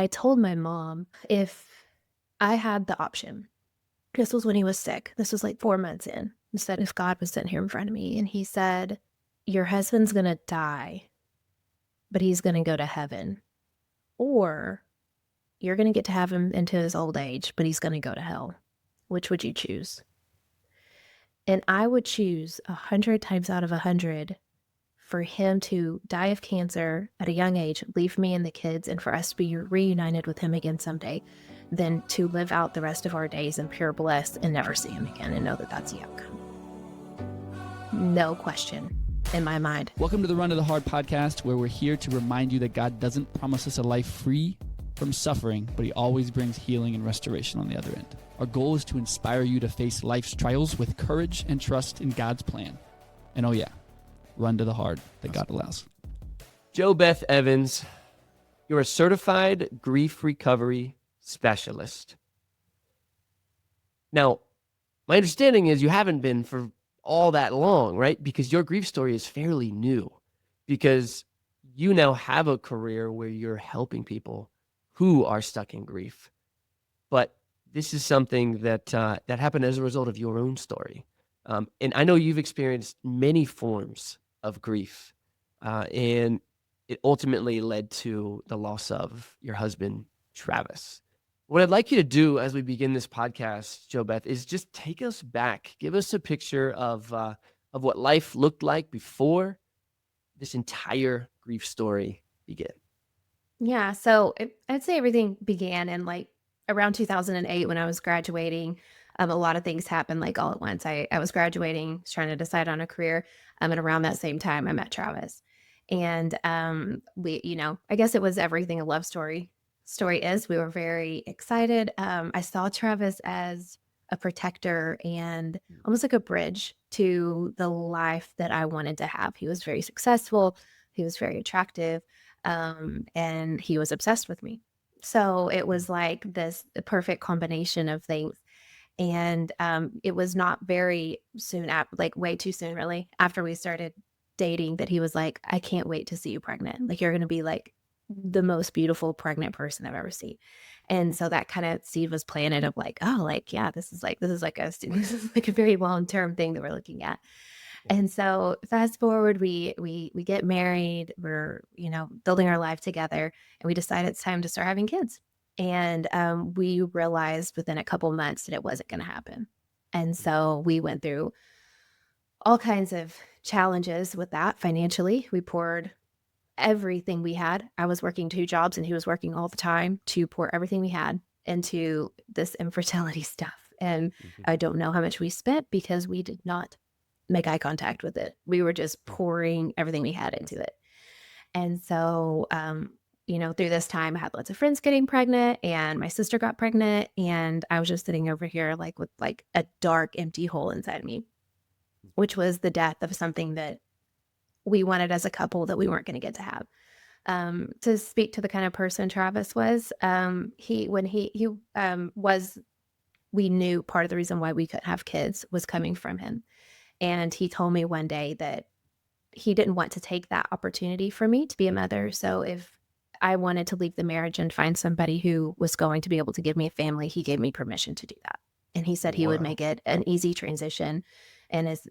I told my mom if I had the option, this was when he was sick. This was like 4 months in. I said, if God was sitting here in front of me and he said, your husband's going to die, but he's going to go to heaven, or you're going to get to have him into his old age, but he's going to go to hell. Which would you choose? And I would choose 100 times out of 100 for him to die of cancer at a young age, leave me and the kids, and for us to be reunited with him again someday, than to live out the rest of our days in pure bliss and never see him again and know that that's the outcome. No question in my mind. Welcome to the Run to the Hard podcast, where we're here to remind you that God doesn't promise us a life free from suffering, but he always brings healing and restoration on the other end. Our goal is to inspire you to face life's trials with courage and trust in God's plan. And oh yeah, run to the hard that God allows. JoBeth Evans, you're a certified grief recovery specialist. Now, my understanding is you haven't been for all that long, right? Because your grief story is fairly new, because you now have a career where you're helping people who are stuck in grief. But this is something that that happened as a result of your own story. And I know you've experienced many forms of grief, and it ultimately led to the loss of your husband, Travis. What I'd like you to do as we begin this podcast, JoBeth, is just take us back. Give us a picture of what life looked like before this entire grief story began. Yeah, so I'd say everything began in like around 2008 when I was graduating. A lot of things happened like all at once. I was graduating, was trying to decide on a career, and around that same time I met Travis. And I guess it was everything a love story is. We were very excited. I saw Travis as a protector and almost like a bridge to the life that I wanted to have. He was very successful. He was very attractive. And he was obsessed with me. So it was like this perfect combination of things. And it was not very soon after, like way too soon, really, after we started dating, that he was like, I can't wait to see you pregnant. Like, you're going to be like the most beautiful pregnant person I've ever seen. And so that kind of seed was planted of like, oh, like, yeah, this is like a very long-term thing that we're looking at. And so fast forward, we get married, we're, building our life together, and we decide it's time to start having kids. And we realized within a couple months that it wasn't going to happen. And so we went through all kinds of challenges with that financially. We poured everything we had. I was working 2 jobs and he was working all the time to pour everything we had into this infertility stuff. And I don't know how much we spent because we did not make eye contact with it. We were just pouring everything we had into it. And so, through this time, I had lots of friends getting pregnant, and my sister got pregnant, and I was just sitting over here like with like a dark, empty hole inside me, which was the death of something that we wanted as a couple that we weren't going to get to have. To speak to the kind of person Travis was, we knew part of the reason why we couldn't have kids was coming from him. And he told me one day that he didn't want to take that opportunity for me to be a mother. So if I wanted to leave the marriage and find somebody who was going to be able to give me a family, he gave me permission to do that. And he said he would make it an easy transition, and as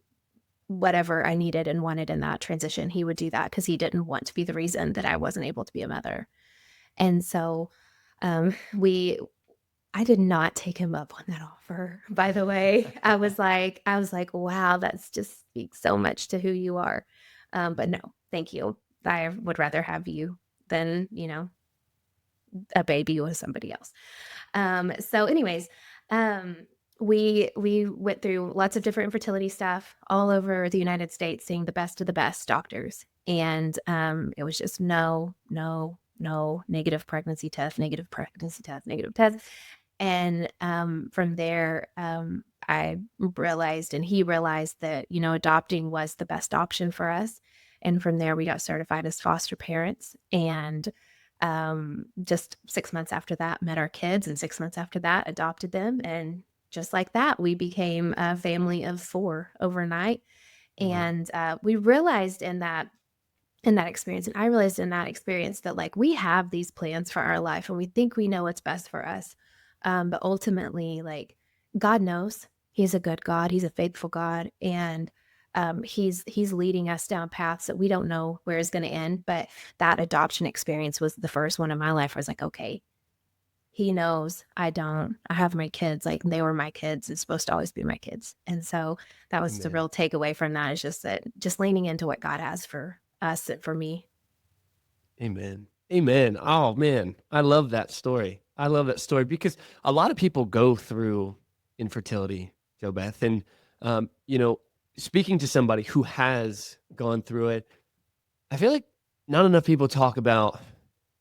whatever I needed and wanted in that transition, he would do that, because he didn't want to be the reason that I wasn't able to be a mother. And so I did not take him up on that offer, by the way. I was like, wow, that's just speaks so much to who you are. But no, thank you. I would rather have you than, a baby with somebody else. So anyways, we went through lots of different infertility stuff all over the United States, seeing the best of the best doctors. And it was just no, negative pregnancy test, negative pregnancy test, negative test. And from there, I realized, and he realized, that, adopting was the best option for us. And from there, we got certified as foster parents. And just 6 months after that, met our kids. And 6 months after that, adopted them. And just like that, we became a family of 4 overnight. And we realized in that in that experience. And I realized in that experience that like we have these plans for our life and we think we know what's best for us. But ultimately, like God knows He's a good God, He's a faithful God, and he's leading us down paths that we don't know where it's going to end. But that adoption experience was the first one in my life. I was like, okay, He knows I don't. I have my kids, like they were my kids. It's supposed to always be my kids. And so that was the Amen. real takeaway from that is just that just leaning into what God has for us and for me. Amen. Amen. Oh man, I love that story. I love that story because a lot of people go through infertility, Joe Beth, and you know, speaking to somebody who has gone through it, I feel like not enough people talk about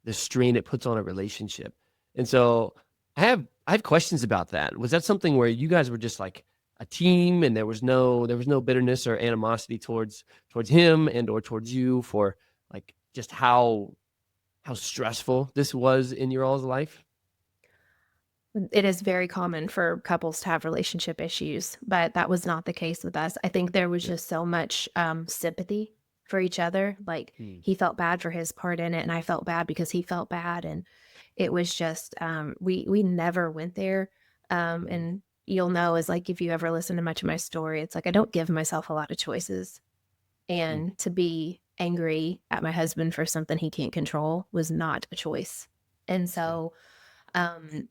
the strain it puts on a relationship. And so I have questions about that. Was that something where you guys were just like a team and there was no bitterness or animosity towards him and or towards you for like just how stressful this was in your all's life? It is very common for couples to have relationship issues, but that was not the case with us. I think there was Yeah. just so much sympathy for each other. Like Mm, he felt bad for his part in it, and I felt bad because he felt bad, and it was just we never went there. mhm, And you'll know is like if you ever listen to much of my story, it's like I don't give myself a lot of choices, mm, and to be angry at my husband for something he can't control was not a choice. And yeah, so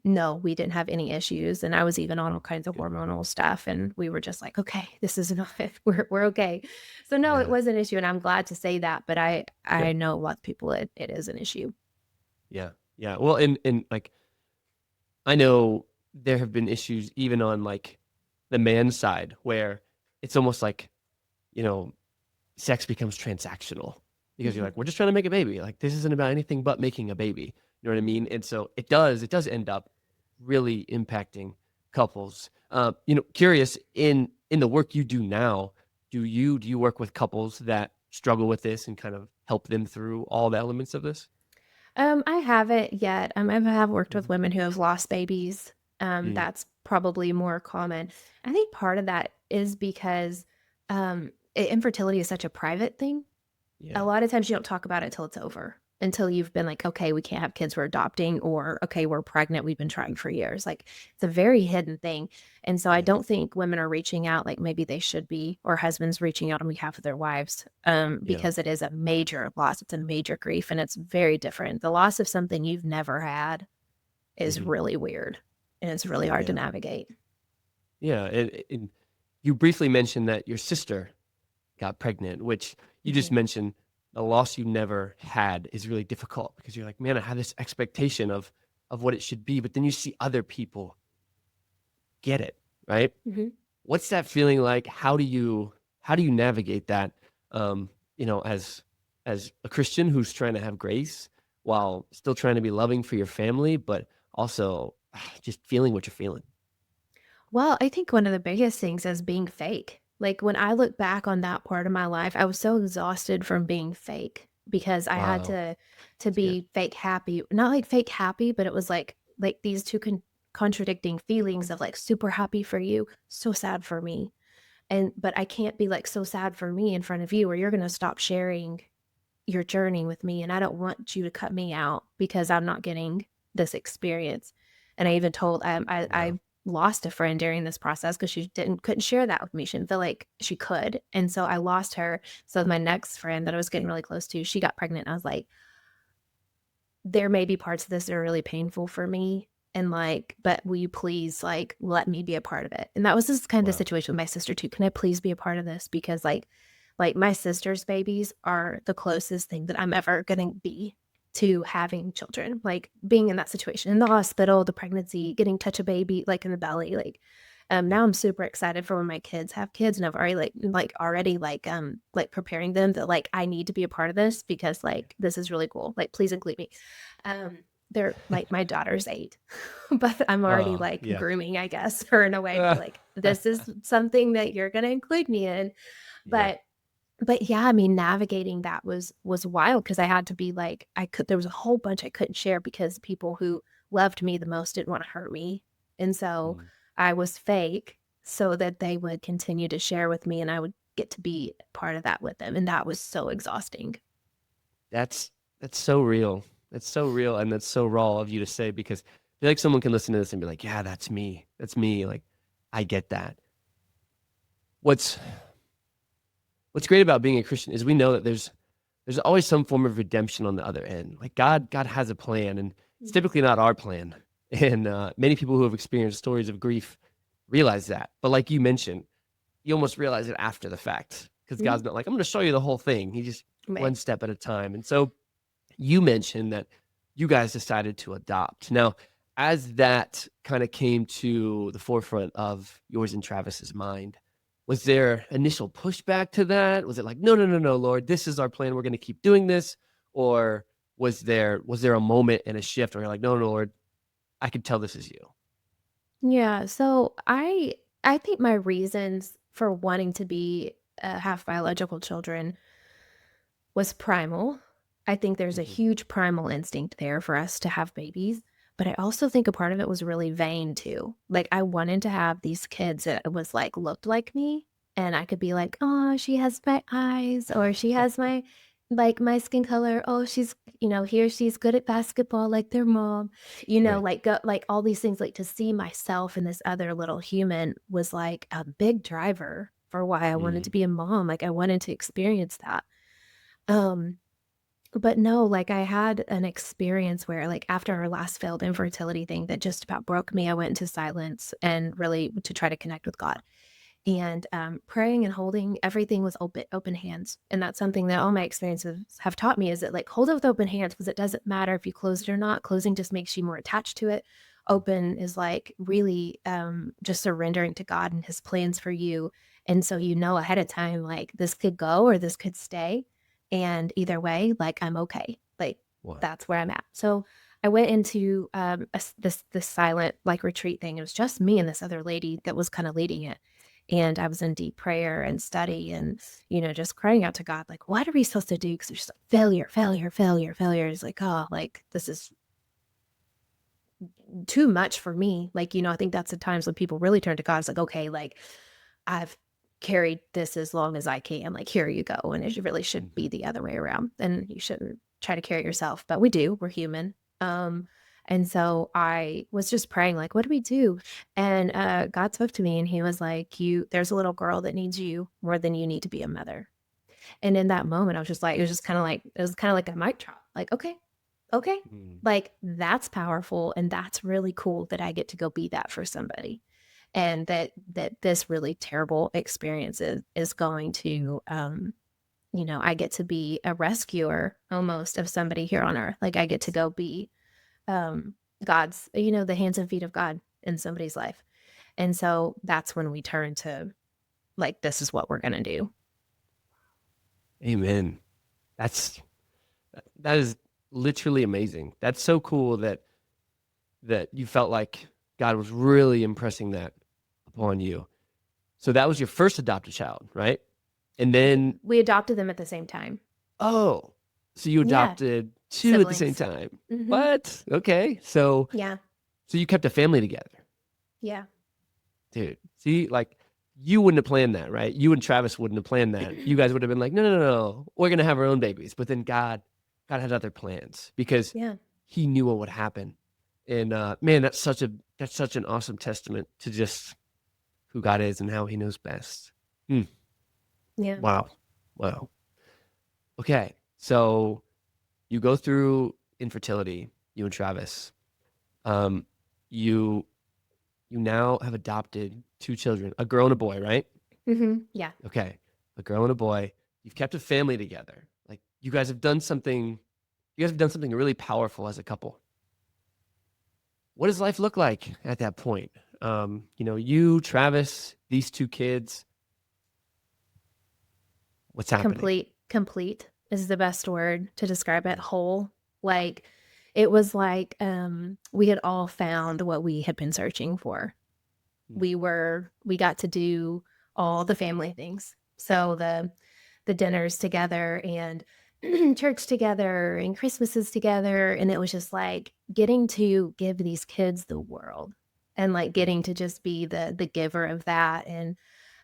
no, we didn't have any issues, and I was even on all kinds of good. hormonal stuff, and we were just like, "Okay, this is enough. We're okay." So, no, it Yeah, was an issue, and I'm glad to say that, but I good. know a lot of people it is an issue. Yeah, yeah. Well, and like I know there have been issues even on like the man's side where it's almost like, you know, sex becomes transactional because you're Mhm, like, we're just trying to make a baby. Like this isn't about anything but making a baby. You know what I mean? And so it does end up really impacting couples. Curious in the work you do now, do you work with couples that struggle with this and kind of help them through all the elements of this? I haven't yet. I have worked with Mhm. women who have lost babies. Mm, That's probably more common. I think part of that is because, infertility is such a private thing. A yeah. lot of times you don't talk about it till it's over, until you've been like, "Okay, we can't have kids, we're adopting," or, "Okay, we're pregnant, we've been trying for years." Like, it's a very hidden thing, and so I Yeah. don't think women are reaching out like maybe they should be, or husbands reaching out on behalf of their wives, Yeah. because it is a major loss, it's a major grief, and it's very different. The loss of something you've never had is Mhm. really weird, and it's really hard to Yeah. navigate. Yeah, and you briefly mentioned that your sister got pregnant, which you just Mhm. mentioned a loss you never had is really difficult because you're like, "Man, I had this expectation of what it should be," but then you see other people get it, right? Mhm. What's that feeling like? How do you navigate that, as a Christian who's trying to have grace while still trying to be loving for your family, but also just feeling what you're feeling? Well, I think one of the biggest things is being fake. Like when I look back on that part of my life, I was so exhausted from being fake because I had Wow, to that's good. be fake happy. Not like fake happy, but it was like these two contradicting feelings of like super happy for you, so sad for me. And but I can't be like so sad for me in front of you or you're going to stop sharing your journey with me and I don't want you to cut me out because I'm not getting this experience. And I even told I Wow. lost a friend during this process because she couldn't share that with me. She didn't feel like she could. And so I lost her. So my next friend that I was getting really close to, she got pregnant. I was like, there may be parts of this that are really painful for me. And like, but will you please like let me be a part of it? And that was this kind of Wow. situation with my sister too. Can I please be a part of this? Because like my sister's babies are the closest thing that I'm ever gonna be to having children. Like being in that situation in the hospital, the pregnancy, getting touch a baby like in the belly, like Yeah. now I'm super excited for when my kids have kids and I've already already like preparing them that like I need to be a part of this because like this is really cool. Like please include me. Um they're like my daughter's 8, but I'm already Oh, like yeah. grooming, I guess, her in a way to be like, this is something that you're gonna include me in. Yeah. But yeah, I mean, navigating that was wild because I had to be like, there was a whole bunch I couldn't share because people who loved me the most didn't wanna hurt me, and so Mm. I was fake so that they would continue to share with me and I would get to be part of that with them, and that was so exhausting. That's that's so real. That's so real, and that's so raw of you to say, because I feel like someone can listen to this and be like, "Yeah, that's me. That's me." Like, I get that. What's what's great about being a Christian is we know that there's always some form of redemption on the other end. Like God has a plan, and it's Mhm. typically not our plan. And many people who have experienced stories of grief realize that. But like you mentioned, you almost realize it after the fact, because Mhm. God's not like, I'm going to show you the whole thing. He just one Right. step at a time. And so you mentioned that you guys decided to adopt. Now, as that kind of came to the forefront of yours and Travis's mind, was there initial pushback to that? Was it like, no, no, no, no, Lord, this is our plan. We're going to keep doing this? Or was there a moment and a shift where you're like, no, no, Lord, I can tell this is you? Yeah, so I think my reasons for wanting to be have biological children was primal. I think there's a Mhm. huge primal instinct there for us to have babies, but I also think a part of it was really vain too. Like I wanted to have these kids that was like looked like me and I could be like, "Oh, she has my eyes," or "She has my like my skin color. Oh, she's, here she's good at basketball like their mom." Right. Like go, like all these things like to see myself in this other little human was like a big driver for why I wanted to Mm. be a mom. Like I wanted to experience that. Um but no, like, I had an experience where, like, after our last failed infertility thing that just about broke me, I went into silence and really to try to connect with God. And, praying and holding everything with open hands, and that's something that all my experiences have taught me is that, like, hold it with open hands because it doesn't matter if you close it or not. Closing just makes you more attached to it. Open is, like, really, just surrendering to God and His plans for you, and so you know ahead of time, like, this could go or this could stay, and either way, like, I'm okay. Like, Wow. that's where I'm at. So, I went into, a s this silent, like, retreat thing. It was just me and this other lady that was kinda leading it. And I was in deep prayer and study and, just crying out to God, like, what are we supposed to do? Because there's like, failure, failure, failure, failure. It's like, oh, like, this is too much for me. Like, I think that's the times when people really turn to God. It's like, okay, like, I've carried this as long as I can. Like, here you go. And it really should Mhm. be the other way around. And you shouldn't try to carry it yourself. But we do. We're human. And so I was just praying, like, what do we do? And God spoke to me and he was like, there's a little girl that needs you more than you need to be a mother. And in that moment, I was just like, it was kind of like a mic drop. Like, okay, okay. Mm. Like that's powerful and that's really cool that I get to go be that for somebody. And that this really terrible experience is going to I get to be a rescuer almost of somebody here on earth. Like I get to go be um God's, the hands and feet of God in somebody's life. And so that's when we turn to like this is what we're gonna do. Amen. That's that is literally amazing. That's so cool that you felt like God was really impressing that upon you. So that was your first adopted child, right? And then, We adopted them at the same time. oh, so you Yeah, adopted two at the same siblings. time. Mhm. What? Okay. So Yeah, so you kept a family together. yeah. Dude. See, like you wouldn't have planned that, right? You and Travis wouldn't have planned that. You guys would have been like, no, no, no, no. We're gonna have our own babies. But then God had other plans because Yeah. he knew what would happen. And man, that's such an awesome testament to just who God is and how he knows best. Hmm. Yeah. Wow. Wow. Okay. So you go through infertility, you and Travis. Um, you you now have adopted two children, a girl and a boy, right? Mhm. Yeah. Okay. A girl and a boy. You've kept a family together. Like you guys have done something really powerful as a couple. What does life look like at that point? You, Travis, these two kids, what's happening? Complete is the best word to describe it, Mm, whole. Like, it was like, we had all found what we had been searching for. mm, We got to do all the family things. So the dinners together and church together and Christmases together, and it was just, like, getting to give these kids the world and, like, mm, getting to just be the giver of that, and,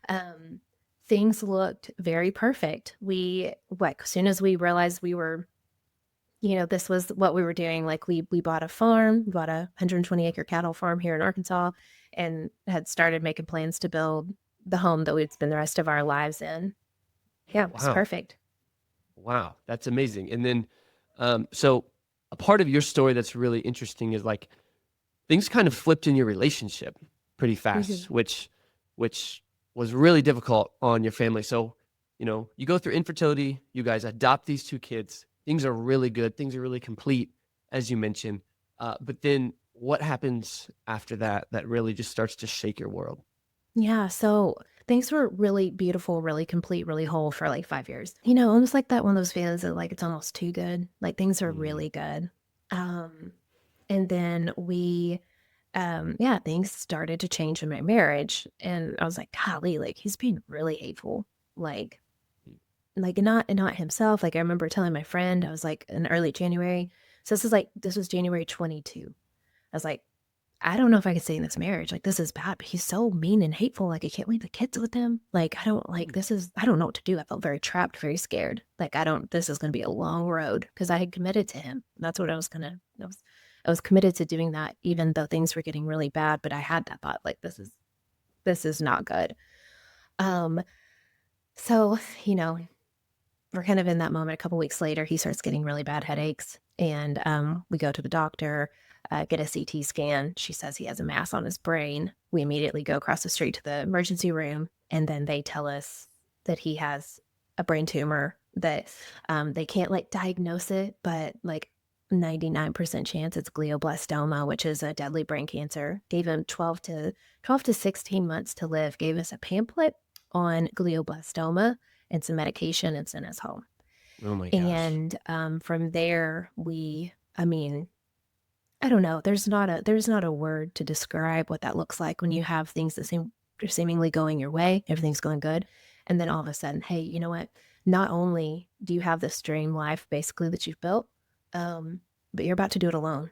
um, things looked very perfect. As soon as we realized we were this was what we were doing. Like we bought a farm, we bought a 120-acre cattle farm here in Arkansas, and had started making plans to build the home that we'd spend the rest of our lives in. Yeah, it was Wow. perfect. Wow. That's amazing. And then, so a part of your story that's really interesting is like things kind of flipped in your relationship pretty Mhm. fast, which was really difficult on your family. So, you go through infertility, you guys adopt these two kids. Things are really good. Things are really complete, as you mentioned. But then what happens after that that really just starts to shake your world? Yeah, so things were really beautiful, really complete, really whole for like 5 years. Almost like that one of those feelings that like it's almost too good. Like things are Mm, really good. Um, and then yeah, things started to change in my marriage. And I was like, golly, like he's being really hateful. Like, not himself. Like I remember telling my friend, I was like in early January. So this was January 22. I was like, I don't know if I could stay in this marriage. Like, this is bad, but he's so mean and hateful. Like, I can't leave the kids with him. Like, mm, I don't know what to do. I felt very trapped, very scared. Like, this is going to be a long road because I had committed to him. That's what I was committed to doing that, even though things were getting really bad. But I had that thought, like, this is not good. Um, so, you know, we're kind of in that moment. A couple weeks later, he starts getting really bad headaches, and we go to the doctor, get a CT scan. She says he has a mass on his brain. We immediately go across the street to the emergency room, and then they tell us that he has a brain tumor that they can't like diagnose it, but like 99% chance it's glioblastoma, which is a deadly brain cancer. Gave him 12 to 16 months to live. Gave us a pamphlet on glioblastoma and some medication and sent us home. oh my gosh. And from there, I mean, I don't know. There's not a word to describe what that looks like when you have things that are seemingly going your way, everything's going good, and then all of a sudden, hey, you know what? Not only do you have this dream life basically that you've built, but you're about to do it alone.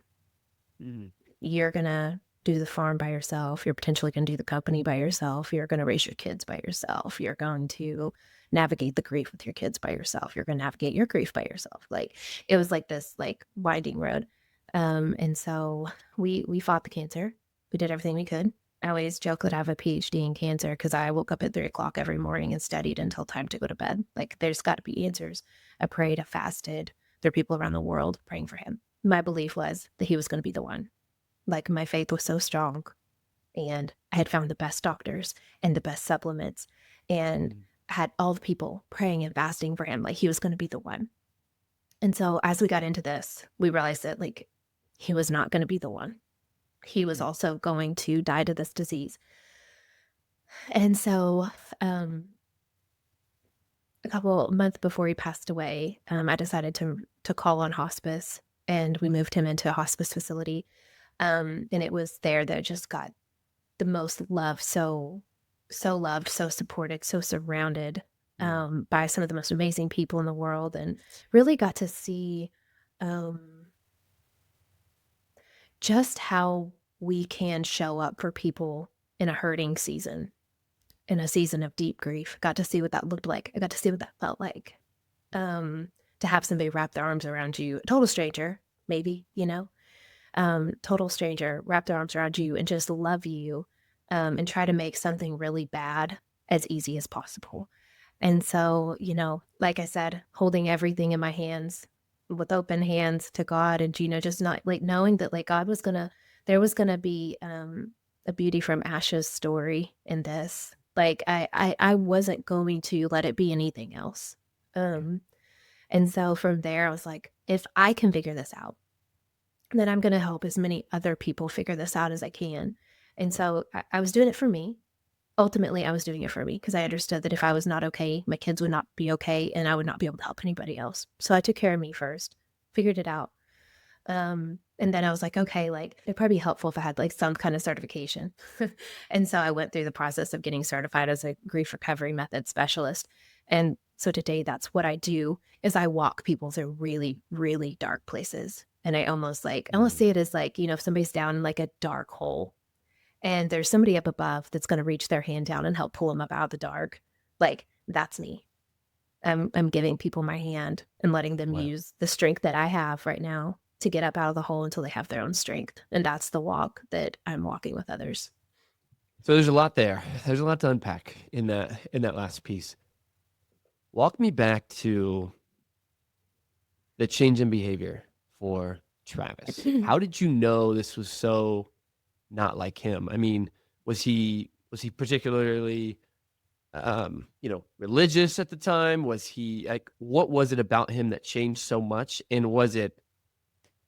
Mm, You're gonna do the farm by yourself. You're potentially gonna do the company by yourself. You're gonna raise your kids by yourself. You're going to navigate the grief with your kids by yourself. You're gonna navigate your grief by yourself. Like it was like this like winding road. And so we fought the cancer. We did everything we could. I always joke that I have a PhD in cancer because I woke up at 3 o'clock every morning and studied until time to go to bed. Like there's got to be answers. I prayed, I fasted. There are people around the world praying for him. My belief was that he was going to be the one. Like my faith was so strong, and I had found the best doctors and the best supplements, and mm, had all the people praying and fasting for him. Like he was going to be the one. And so as we got into this, we realized that like he was not going to be the one. He was mm, also going to die to this disease. And so um, a couple months before he passed away, I decided to call on hospice, and we moved him into a hospice facility. And it was there that I just got the most love, so loved, so supported, so surrounded mm, by some of the most amazing people in the world, and really got to see um, just how we can show up for people in a hurting season, in a season of deep grief. Got to see what that looked like. I got to see what that felt like. Um, to have somebody wrap their arms around you, a total stranger, maybe, total stranger, wrap their arms around you and just love you, and try to make something really bad as easy as possible. And so, like I said, holding everything in my hands with open hands to God, and, just not like knowing that like there was gonna be a beauty from ashes story in this. Like I wasn't going to let it be anything else. yeah, Um, and so from there, I was like, if I can figure this out, then I'm going to help as many other people figure this out as I can. And so I was doing it for me. Ultimately, I was doing it for me because I understood that if I was not okay, my kids would not be okay, and I would not be able to help anybody else. So I took care of me first, figured it out. And then I was like, okay, like it'd probably be helpful if I had like some kind of certification. And so I went through the process of getting certified as a grief recovery method specialist. And so today that's what I do is I walk people through really, really dark places. And I almost mm, see it as like, if somebody's down in like a dark hole and there's somebody up above that's going to reach their hand down and help pull them up out of the dark. Like that's me. I'm giving people my hand and letting them Wow. use the strength that I have right now to get up out of the hole until they have their own strength. And that's the walk that I'm walking with others. So there's a lot there. There's a lot to unpack in that last piece. Walk me back to the change in behavior for Travis. How did you know this was so not like him? I mean, was he particularly religious at the time? Was he like, what was it about him that changed so much? And was it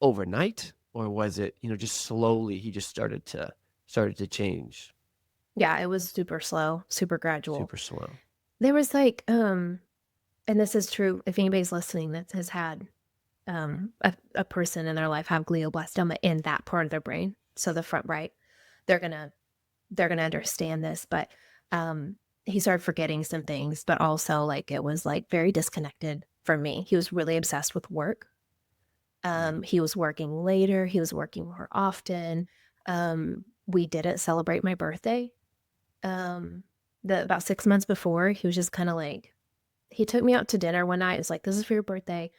overnight, or was it, just slowly he just started to change? Yeah, it was super slow, super gradual. Super slow. There was like, and this is true if anybody's listening that has had a person in their life have glioblastoma in that part of their brain, so the front right, they're gonna understand this. But he started forgetting some things, but also like it was like very disconnected from me. He was really obsessed with work. He was working later. He was working more often. We didn't celebrate my birthday. The about 6 months before, he was just kind of like, he took me out to dinner one night. It's like, this is for your birthday,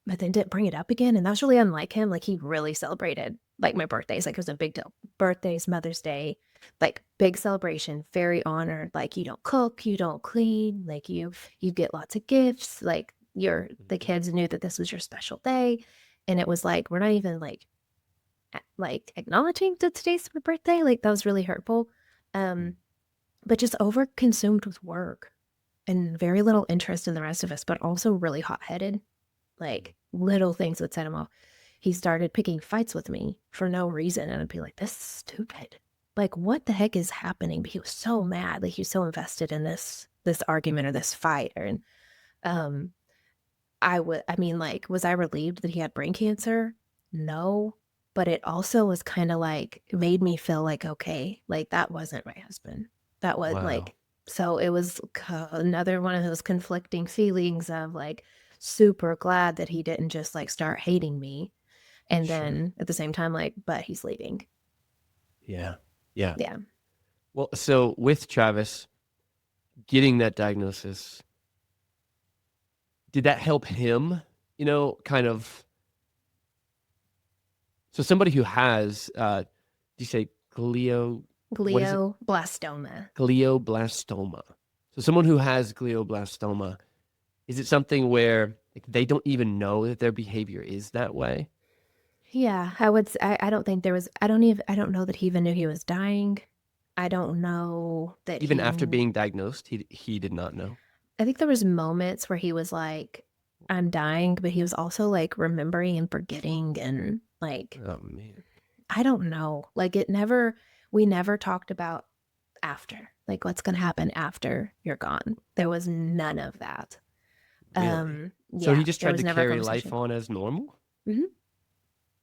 but then didn't bring it up again. And that's really unlike him. Like he really celebrated like my birthdays. Like it was a big deal. Birthdays, Mother's Day, like big celebration, very honored. Like you don't cook, you don't clean, like you get lots of gifts. Like the kids knew that this was your special day. And it was like, we're not even like acknowledging that today's my birthday. Like that was really hurtful. But just over consumed with work and very little interest in the rest of us, but also really hot-headed. Like little things would set him off. He started picking fights with me for no reason. And I'd be like, this is stupid. Like, what the heck is happening? But he was so mad. Like he was so invested in this argument or this fight. And was I relieved that he had brain cancer? No. But it also was kind of like, it made me feel like, okay, like that wasn't my husband. That was Wow. so it was another one of those conflicting feelings of like, super glad that he didn't just like start hating me. And Sure. then at the same time, like, but he's leaving. Yeah. Yeah. Yeah. Well, so with Travis getting that diagnosis, did that help him, kind of? So somebody who has, do you say what is it? Glioblastoma. Glioblastoma. So someone who has glioblastoma, is it something where like, they don't even know that their behavior is that way? Yeah, I don't think there was, I don't know that he even knew he was dying. I don't know that Even after being diagnosed, he did not know. I think there was moments where he was like, I'm dying, but he was also like remembering and forgetting and like, Oh man. I don't know. Like we never talked about after, like what's going to happen after you're gone. There was none of that. Really? So he Yeah, just there tried was to never a carry life conversation. on as normal? Mhm.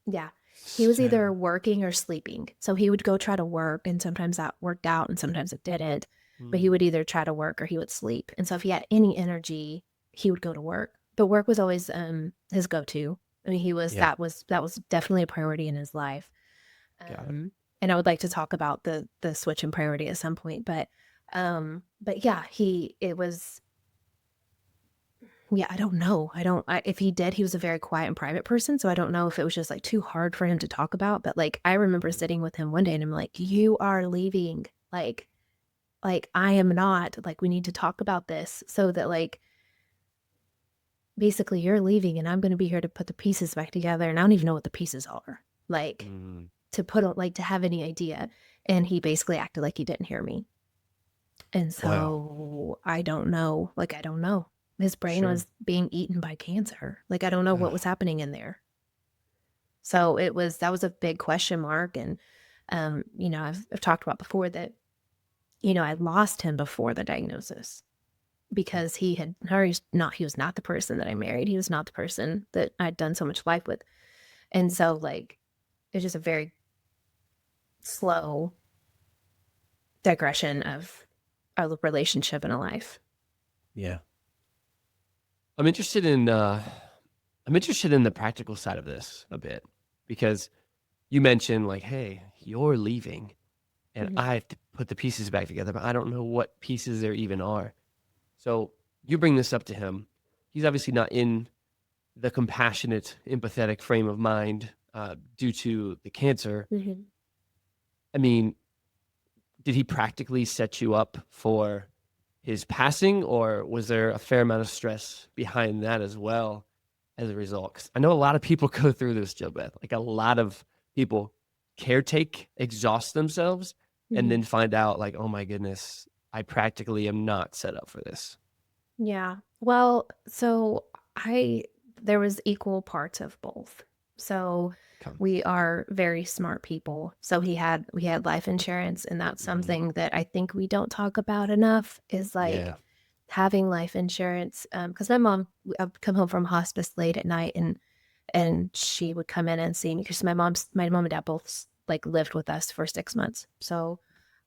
Yeah. He was So, either working or sleeping. So he would go try to work, and sometimes that worked out and sometimes it didn't. But he hmm, would either try to work or he would sleep. And so if he had any energy, he would go to work. But work was always his go-to. I mean, yeah, that was definitely a priority in his life. got it. And I would like to talk about the switch in priority at some point, but yeah, it was, yeah, I don't know. If he did, he was a very quiet and private person. So I don't know if it was just like too hard for him to talk about. But like, I remember sitting with him one day and I'm like, you are leaving. Like I am not. Like, we need to talk about this so that like, basically you're leaving and I'm going to be here to put the pieces back together. And I don't even know what the pieces are. Like, Mm, to put on, like, to have any idea. And he basically acted like he didn't hear me. And wow. so I don't know. Like, I don't know. His brain Sure. was being eaten by cancer. Like, I don't know what Ugh, was happening in there. So that was a big question mark. And, I've talked about before that, I lost him before the diagnosis because he was not the person that I married. He was not the person that I'd done so much life with. And so, like, it's just a very slow digression of a relationship and a life. yeah. I'm interested in the practical side of this a bit because you mentioned like, hey, you're leaving and Mhm. I have to put the pieces back together, but I don't know what pieces there even are. So you bring this up to him. He's obviously not in the compassionate, empathetic frame of mind due to the cancer. Mhm. I mean, did he practically set you up for his passing, or was there a fair amount of stress behind that as well as a result? 'Cause I know a lot of people go through this, JoBeth. Like a lot of people caretake, exhaust themselves, and then Mhm. find out like, oh my goodness, I practically am not set up for this. Yeah. Well, so I there was equal parts of both. So Come. we are very smart people. So we had life insurance, and that's Mhm. something that I think we don't talk about enough is like Yeah. having life insurance. Because my mom, I'd come home from hospice late at night, and she would come in and see me because my mom and dad both like lived with us for 6 months. So,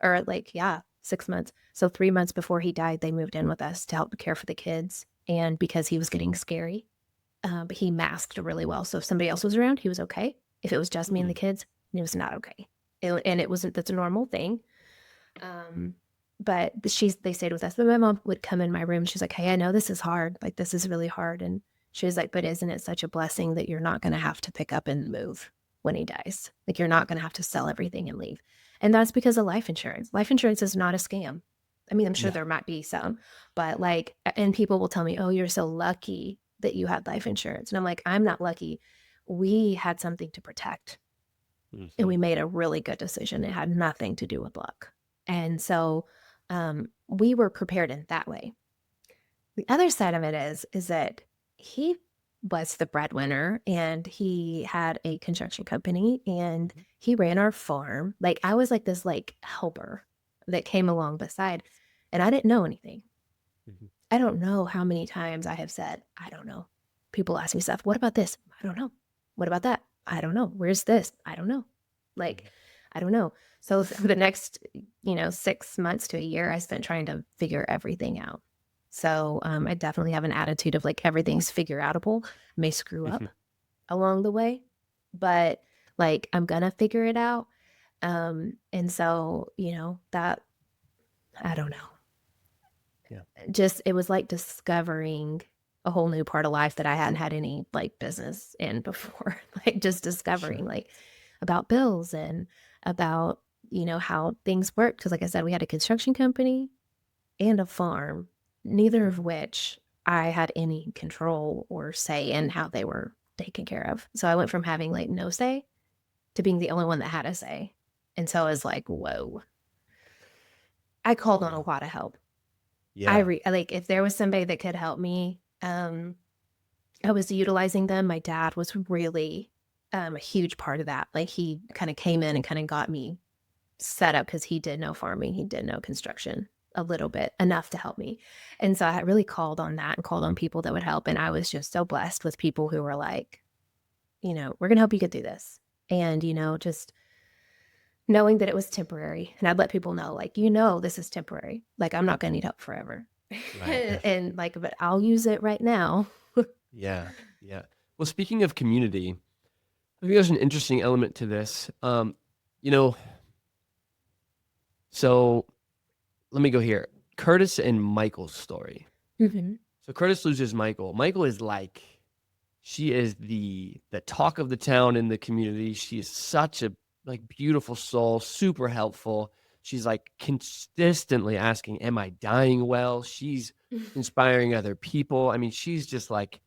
or like, yeah, 6 months. So 3 months before he died, they moved in with us to help care for the kids. And because he was getting scary, but he masked really well. So if somebody else was around, he was okay. If it was just me and the Mm. kids, it was not okay. And it wasn't, that's a normal thing. But they stayed with us. But my mom would come in my room. She's like, "Hey, I know this is hard. Like, this is really hard." And she was like, "But isn't it such a blessing that you're not going to have to pick up and move when he dies? Like, you're not going to have to sell everything and leave." And that's because of life insurance. Life insurance is not a scam. I mean, I'm sure Yeah. there might be some, but like, and people will tell me, "Oh, you're so lucky that you had life insurance." And I'm like, "I'm not lucky. We had something to protect, and Mhm. we made a really good decision. It had nothing to do with luck." And so we were prepared in that way. The other side of it is that he was the breadwinner, and he had a construction company, and Mhm. he ran our farm. Like I was like this like helper that came along beside, and I didn't know anything. Mhm. I don't know how many times I have said, I don't know. People ask me stuff. What about this? I don't know. What about that? I don't know. Where's this? I don't know. Like, Mhm. I don't know. So for the next, 6 months to a year, I spent trying to figure everything out. So I definitely have an attitude of like everything's figure outable. I may screw Mhm. up along the way, but like I'm gonna figure it out. And so, that I don't know. Yeah. Just it was like discovering a whole new part of life that I hadn't had any, like, business in before. Like, just discovering, Sure. like, about bills and about, how things work. Because, like I said, we had a construction company and a farm, neither of Mhm. which I had any control or say in how they were taken care of. So I went from having, like, no say to being the only one that had a say. And so I was like, "Whoa." I called on Yeah. a lot of help. Yeah. Like, if there was somebody that could help me, I was utilizing them. My dad was really, a huge part of that. Like, he kinda came in and kinda got me set up because he did know farming, he did know construction a little bit, enough to help me. And so I really called on that and called on people that would help, and I was just so blessed with people who were like, "We're gonna help you get through this." And, just knowing that it was temporary, and I'd let people know, like, this is temporary. Like, I'm not gonna need help forever." Right. And, like, "But I'll use it right now." Yeah. Yeah. Well, speaking of community, I think there's an interesting element to this. You know, so let me go here. Curtis and Michael's story. Mhm. So Curtis loses Michael. Michael is like, she is the talk of the town in the community. She is such a like beautiful soul, super helpful. She's like consistently asking, "Am I dying well?" She's inspiring other people. I mean, she's just like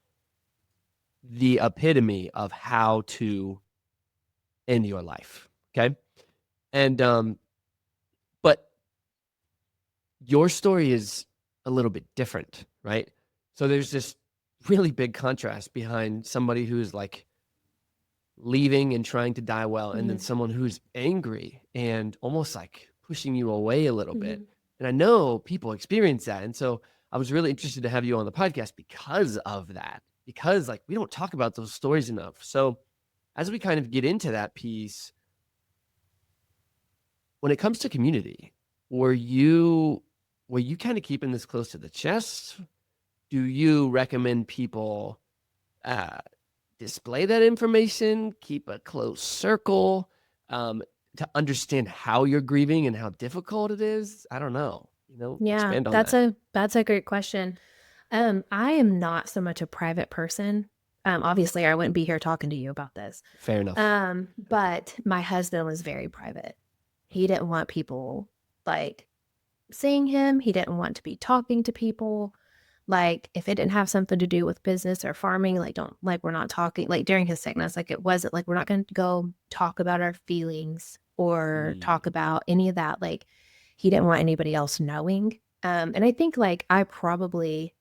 the epitome of how to end your life. Okay. And but your story is a little bit different, right? So there's this really big contrast behind somebody who's like leaving and trying to die well, and then Mhm. someone who's angry and almost like pushing you away a little bit. Mhm. And I know people experience that. And so I was really interested to have you on the podcast because of that, because like we don't talk about those stories enough. So as we kind of get into that piece, when it comes to community, were you were you kind of keeping this close to the chest? Do you recommend people uh, display that information, keep a close circle, um, to understand how you're grieving and how difficult it is? I don't know. Yeah, Expand on that. that's a great question. I am not so much a private person. Obviously, I wouldn't be here talking to you about this. Fair enough. But my husband was very private. He didn't want people like seeing him. He didn't want to be talking to people. Like if it didn't have something to do with business or farming, like don't like we're not talking like during his sickness, like it wasn't like we're not going to go talk about our feelings or Mm, talk about any of that. Like he didn't want anybody else knowing. And I think like I probably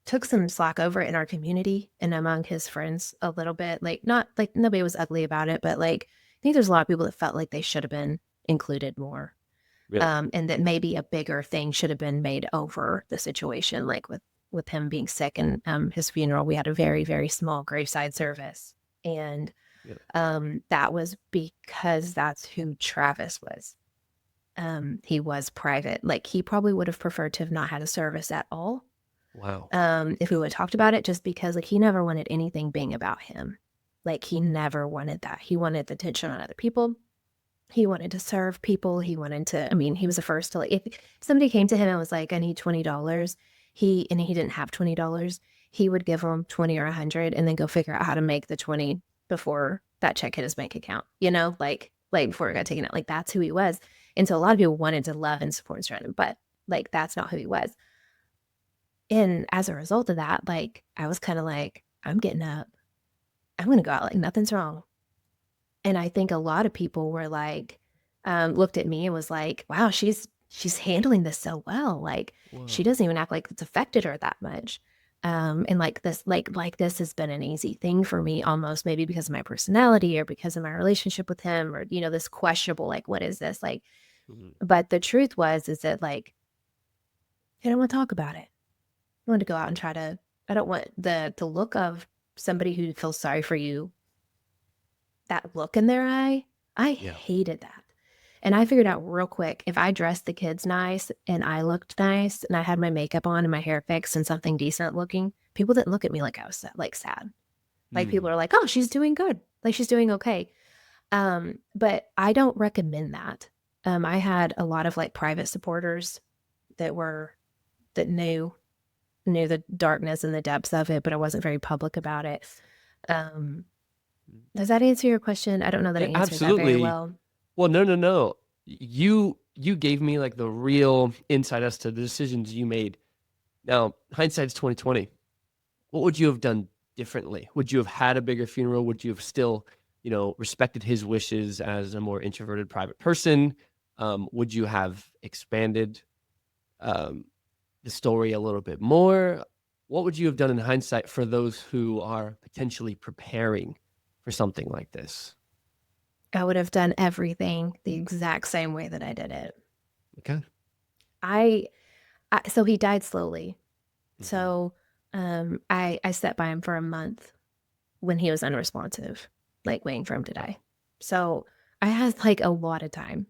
took some slack over in our community and among his friends a little bit. Like not like nobody was ugly about it, but like I think there's a lot of people that felt like they should have been included more. really? And that maybe a bigger thing should have been made over the situation, like with him being sick and his funeral. We had a very, very small graveside service. And Really? that was because that's who Travis was. He was private. Like he probably would have preferred to have not had a service at all. Wow. If we would have talked about it, just because like he never wanted anything being about him. Like he never wanted that. He wanted the attention on other people. He wanted to serve people. He wanted to, I mean, he was the first to like, if somebody came to him and was like, I need $20, and he didn't have $20, he would give them 20 or 100 and then go figure out how to make the 20 before that check hit his bank account, like before it got taken out. Like that's who he was. And so a lot of people wanted to love and support and surround him, but like that's not who he was. And as a result of that, like I was kind of like, I'm getting up. I'm going to go out like nothing's wrong. And I think a lot of people were like, looked at me and was like, wow, she's handling this so well. Like she Whoa. doesn't even act like it's affected her that much. And like this has been an easy thing for me almost maybe because of my personality or because of my relationship with him or, this questionable, like, what is this? Like, Mhm. but the truth is that like, I don't want to talk about it. I want to go out and I don't want the look of somebody who feels sorry for you, that look in their eye. I Yeah. hated that. And I figured out real quick, if I dressed the kids nice and I looked nice and I had my makeup on and my hair fixed and something decent looking, people didn't look at me like I was like sad. Like people Mm, are like, oh, she's doing good. Like she's doing okay. But I don't recommend that. I had a lot of like private supporters that knew the darkness and the depths of it, but I wasn't very public about it. Um, mm. does that answer your question? I don't know that I Yeah, answered that very absolutely. well. Well, no, no, no. You gave me like the real insight as to the decisions you made. Now, hindsight's 2020. What would you have done differently? Would you have had a bigger funeral? Would you have still, respected his wishes as a more introverted private person? Would you have expanded um, the story a little bit more? What would you have done in hindsight for those who are potentially preparing for something like this? I would have done everything the exact same way that I did it. Okay. I, so he died slowly. Hmm. So I sat by him for a month when he was unresponsive, like waiting for him to die. So I had like a lot of time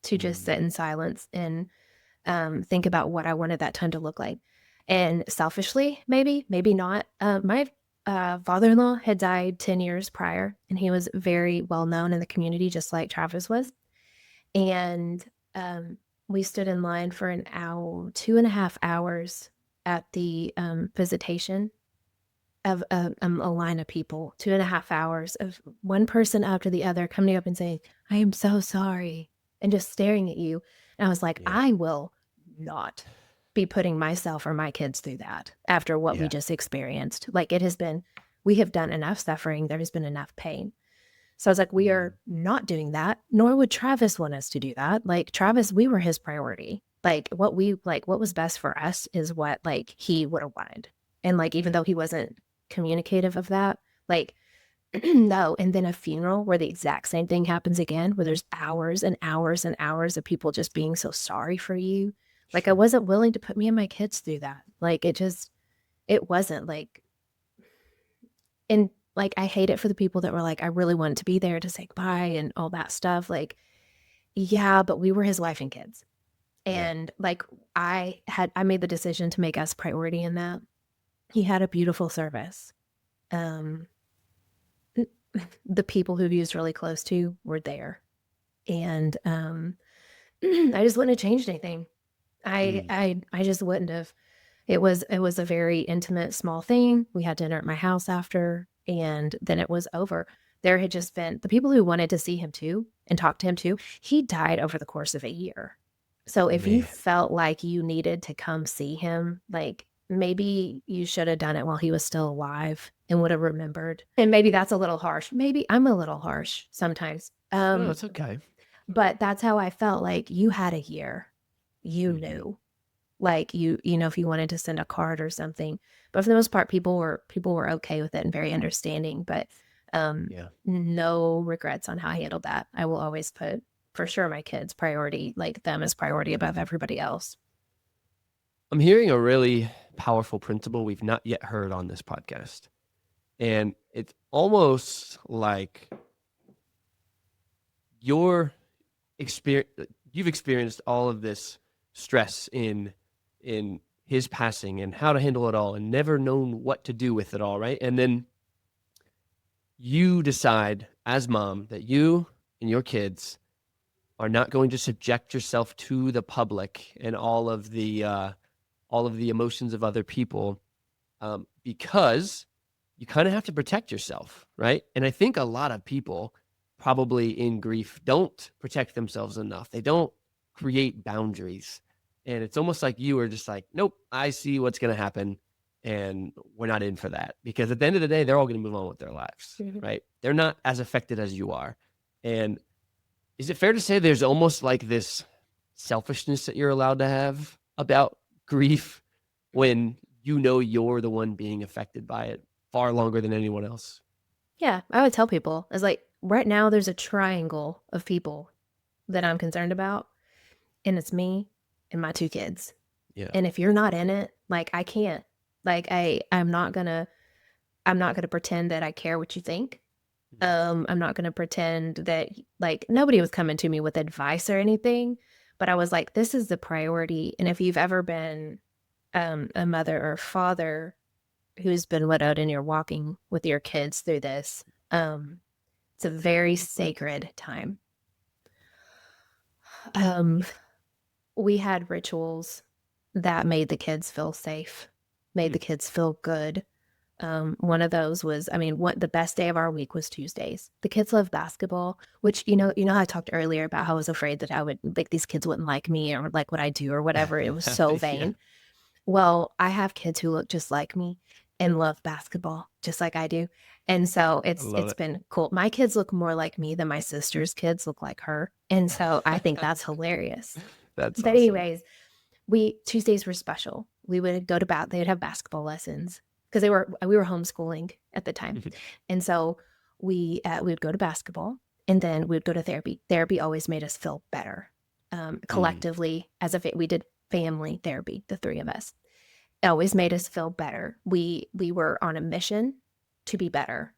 to just Mm, sit in silence and think about what I wanted that time to look like. And selfishly, maybe not. My father-in-law had died 10 years prior, and he was very well known in the community, just like Travis was. And um, we stood in line for an hour, 2.5 hours at the visitation of a line of people, 2.5 hours of one person after the other coming up and saying, I am so sorry, and just staring at you. And I was like, yeah. I will not be putting myself or my kids through that after what we Yeah. just experienced. Like we have done enough suffering. There has been enough pain. So I was like, we Mm, are not doing that, nor would Travis want us to do that. Like Travis, we were his priority. What was best for us is what like he would have wanted. And like even yeah. though he wasn't communicative of that, like no. And then a funeral where the exact same thing happens again, where there's hours and hours and hours of people just being so sorry for you. Like I Sure. wasn't willing to put me and my kids through that. Like it wasn't like and like I hate it for the people that were like, I really wanted to be there to say goodbye and all that stuff. Like, yeah, but we were his wife and kids. Yeah. And like I made the decision to make us priority in that. He had a beautiful service. Um the people who he was really close to were there. And I just wouldn't have changed anything. Mm, I just wouldn't have. It was a very intimate, small thing. We had dinner at my house after, and then it was over. There had just been the people who wanted to see him too and talk to him too, he died over the course of a year. So if you Man. felt like you needed to come see him, like, maybe you should have done it while he was still alive and would have remembered. And maybe that's a little harsh. Maybe I'm a little harsh sometimes. No, it's okay. But that's how I felt. Like, you had a year. You Mhm. knew. Like, you know, if you wanted to send a card or something. But for the most part, people were okay with it and very understanding, but Yeah. no regrets on how I handled that. I will always put, for sure, my kids priority, like them as priority above everybody else. I'm hearing a really powerful principle we've not yet heard on this podcast. And it's almost like your experience, you've experienced all of this stress in his passing and how to handle it all and never known what to do with it all, right? And then you decide as mom that you and your kids are not going to subject yourself to the public and all of the emotions of other people, because you kind of have to protect yourself, right? And I think a lot of people probably in grief don't protect themselves enough. They don't create boundaries. And it's almost like you are just like, nope, I see what's going to happen. And we're not in for that, because at the end of the day, they're all going to move on with their lives, Mhm. right? They're not as affected as you are. And is it fair to say there's almost like this selfishness that you're allowed to have about grief when you know you're the one being affected by it far longer than anyone else? Yeah, I would tell people, it's like, right now there's a triangle of people that I'm concerned about, and it's me and my 2 kids. Yeah. And if you're not in it, like, I can't. Like, I'm not gonna pretend that I care what you think. Mhm. I'm not gonna pretend that, like, nobody was coming to me with advice or anything, but I was like, "This is the priority." And if you've ever been, a mother or father who's been widowed and you're walking with your kids through this, it's a very sacred time. Um, we had rituals that made the kids feel safe, made the Mm. kids feel good. One of those was, I mean, what the best day of our week was Tuesdays. The kids love basketball, which, how I talked earlier about how I was afraid that I would, like, these kids wouldn't like me or like what I do or whatever. It was so Yeah. vain. Well, I have kids who look just like me and love basketball just like I do. And so I it's love it's been cool. My kids look more like me than my sister's kids look like her. And so I think it. that's hilarious. That's But awesome. anyways, we Tuesdays were special. We would go to they'd have basketball lessons because we were homeschooling at the time. Mhm. And so we would go to basketball, and then we would go to therapy. Therapy always made us feel better. Mm. Collectively, as a we did family therapy, the 3 of us. It always made us feel better. We were on a mission to be better,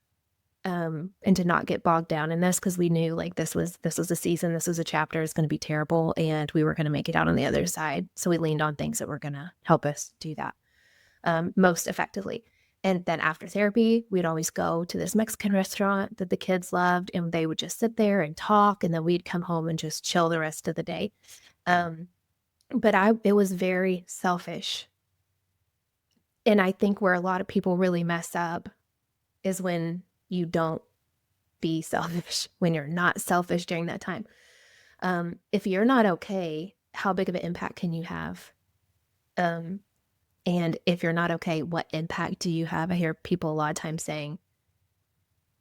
and to not get bogged down in this, because we knew, like, this was a season, this was a chapter, it's gonna be terrible, and we were gonna make it out on the other side. So we leaned on things that were gonna help us do that, most effectively. And then after therapy, we'd always go to this Mexican restaurant that the kids loved, and they would just sit there and talk, and then we'd come home and just chill the rest of the day. Um, but it was very selfish. And I think where a lot of people really mess up is when you don't be selfish, when you're not selfish during that time. If you're not okay, how big of an impact can you have? Um, and if you're not okay, what impact do you have? I hear people a lot of times saying,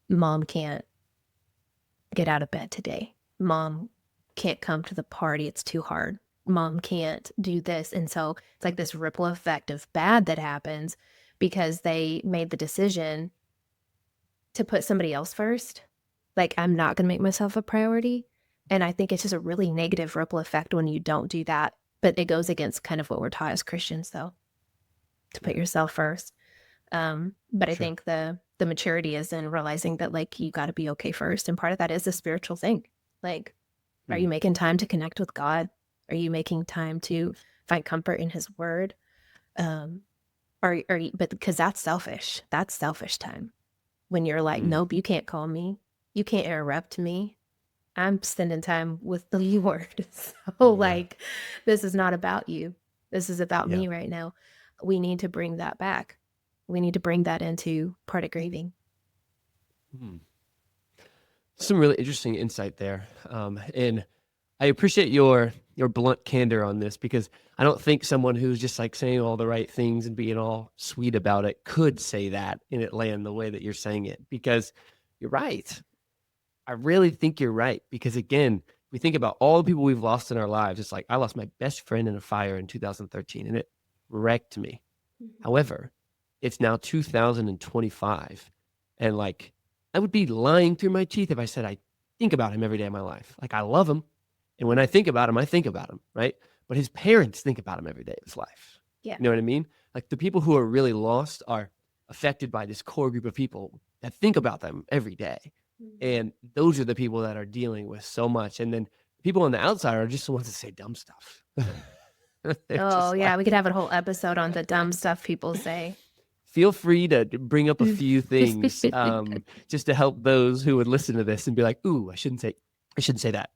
"Mom can't get out of bed today. Mom can't come to the party. It's too hard. Mom can't do this." And so it's like this ripple effect of bad that happens because they made the decision to put somebody else first. Like, I'm not gonna make myself a priority, and I think it's just a really negative ripple effect when you don't do that, but it goes against kind of what we're taught as Christians, though, to put Yeah. yourself first. But I Sure. think the maturity is in realizing that, like, you gotta be okay first, and part of that is a spiritual thing. Like, are you Mm. making time to connect with God? Are you making time to find comfort in His Word? Um, are you, but because that's selfish time. When you're like, Mm. "Nope, you can't call me. You can't interrupt me. I'm spending time with the Lord." So, Yeah. like, this is not about you. This is about Yeah. me right now. we need to bring that back. We need to bring that into part of grieving. Hmm. Some really interesting insight there. And I appreciate your blunt candor on this, because I don't think someone who's just like saying all the right things and being all sweet about it could say that and it land the way that you're saying it, because you're right. I really think you're right, because again, we think about all the people we've lost in our lives. It's like, I lost my best friend in a fire in 2013 and it wrecked me. However, it's now 2025, and like, I would be lying through my teeth if I said I think about him every day of my life. Like, I love him, and when I think about him, right? But his parents think about him every day of his life. Yeah. You know what I mean? Like, the people who are really lost are affected by this core group of people that think about them every day. And those are the people that are dealing with so much. And then people on the outside are just the ones that say dumb stuff. Oh, yeah. We could have a whole episode on the dumb stuff people say. Feel free to bring up a few things just to help those who would listen to this and be like, ooh, I shouldn't say that.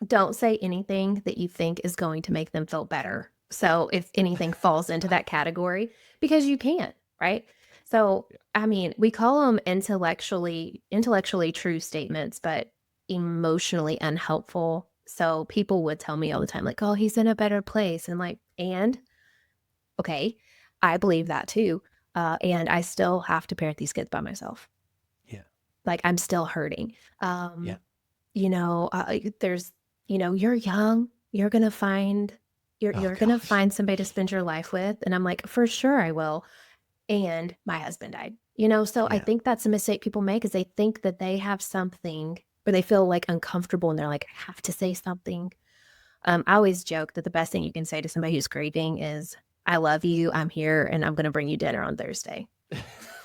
Don't say anything that you think is going to make them feel better. So if anything falls into that category, because you can't, right? So, I mean, we call them intellectually true statements, but emotionally unhelpful. So people would tell me all the time, like, oh, he's in a better place. And like, and okay, I believe that too. And I still have to parent these kids by myself. Yeah. Like, I'm still hurting. Yeah. There's, you're young, you're going to find, you're going to find somebody to spend your life with. And I'm like, for sure I will. And my husband died, so I think that's a mistake people make, is they think that they have something, or they feel like uncomfortable and they're like, I have to say something. I always joke that the best thing you can say to somebody who's grieving is, I love you, I'm here, and I'm going to bring you dinner on Thursday.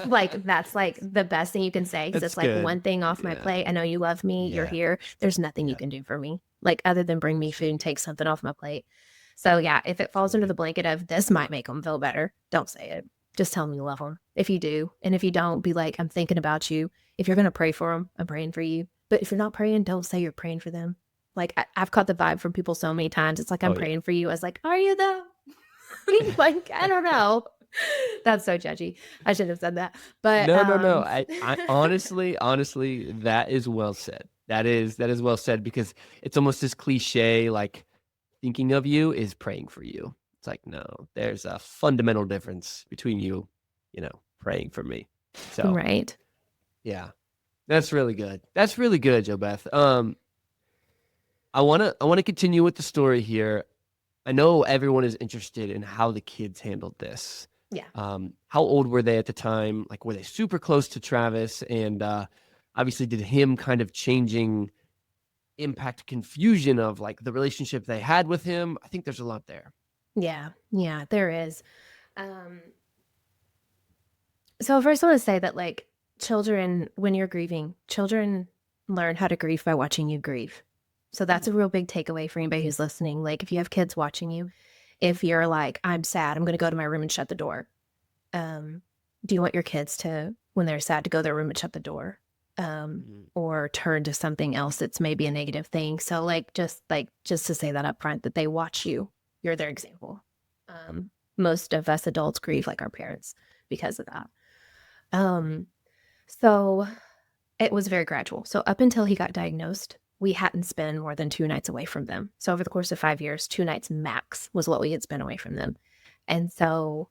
Like, that's like the best thing you can say, because it's like good. one thing off my plate. I know you love me. You're here. There's nothing you can do for me, like, other than bring me food and take something off my plate. So yeah, if it falls under the blanket of this might make them feel better, don't say it. Just tell them you love them. If you do, and if you don't, be like, I'm thinking about you. If you're going to pray for them, I'm praying for you. But if you're not praying, don't say you're praying for them. Like, I've caught the vibe from people so many times. It's like, I'm praying for you. I was like, are you though? Like, I don't know. That's so judgy. I shouldn't have said that. But No. I honestly, that is well said. That is well said, because it's almost this cliche, like, thinking of you is praying for you. It's like, no, there's a fundamental difference between you, praying for me. So right. Yeah, that's really good. That's really good, JoBeth. I wanna continue with the story here. I know everyone is interested in how the kids handled this. Yeah. How old were they at the time? Like, were they super close to Travis? And obviously, did him kind of changing impact confusion of like the relationship they had with him? I think there's a lot there. Yeah, there is. So first I want to say that, like, children, when you're grieving, children learn how to grieve by watching you grieve. So that's a real big takeaway for anybody who's listening. Like, if you have kids watching you, if you're like, I'm sad, I'm going to go to my room and shut the door. Do you want your kids to, when they're sad, to go to their room and shut the door? Or turn to something else that's maybe a negative thing? So just to say that up front, that they watch you, you're their example. Most of us adults grieve like our parents because of that. So it was very gradual. So up until he got diagnosed, we hadn't spent more than 2 nights away from them. So over the course of 5 years, 2 nights max was what we had spent away from them. And so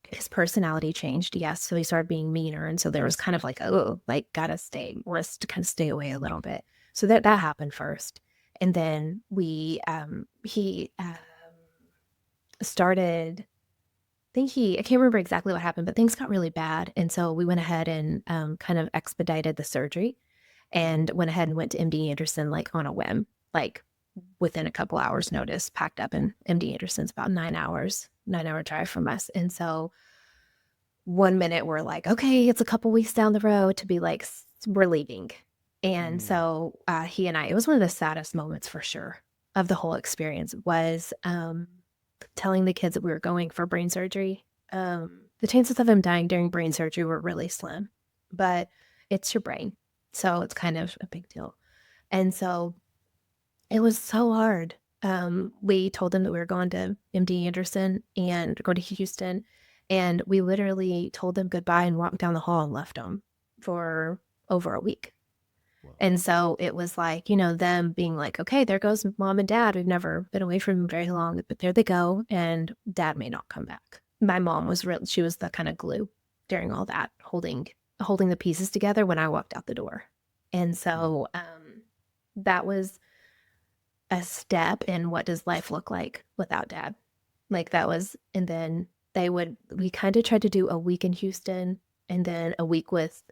his personality changed, yes. So he started being meaner. And so there was kind of like, oh, like, let's kind of stay away a little bit. So that happened first. And then he started, I can't remember exactly what happened, but things got really bad. And so we went ahead and kind of expedited the surgery, and went ahead and went to MD Anderson, like, on a whim, like within a couple hours notice, packed up. And MD Anderson's about 9-hour drive from us. And so one minute we're like, okay, it's a couple weeks down the road, to be like, we're leaving. And so he and it was one of the saddest moments for sure of the whole experience, was telling the kids that we were going for brain surgery. The chances of him dying during brain surgery were really slim, but it's your brain. So it's kind of a big deal. And so it was so hard. We told them that we were going to MD Anderson and going to Houston, and we literally told them goodbye and walked down the hall and left them for over a week. Wow. And so it was like, them being like, okay, there goes mom and dad. We've never been away from them very long, but there they go. And dad may not come back. My mom was she was the kind of glue during all that, holding the pieces together when I walked out the door. And so that was a step in what does life look like without dad. Like that was, and then we kind of tried to do a week in Houston and then a week with,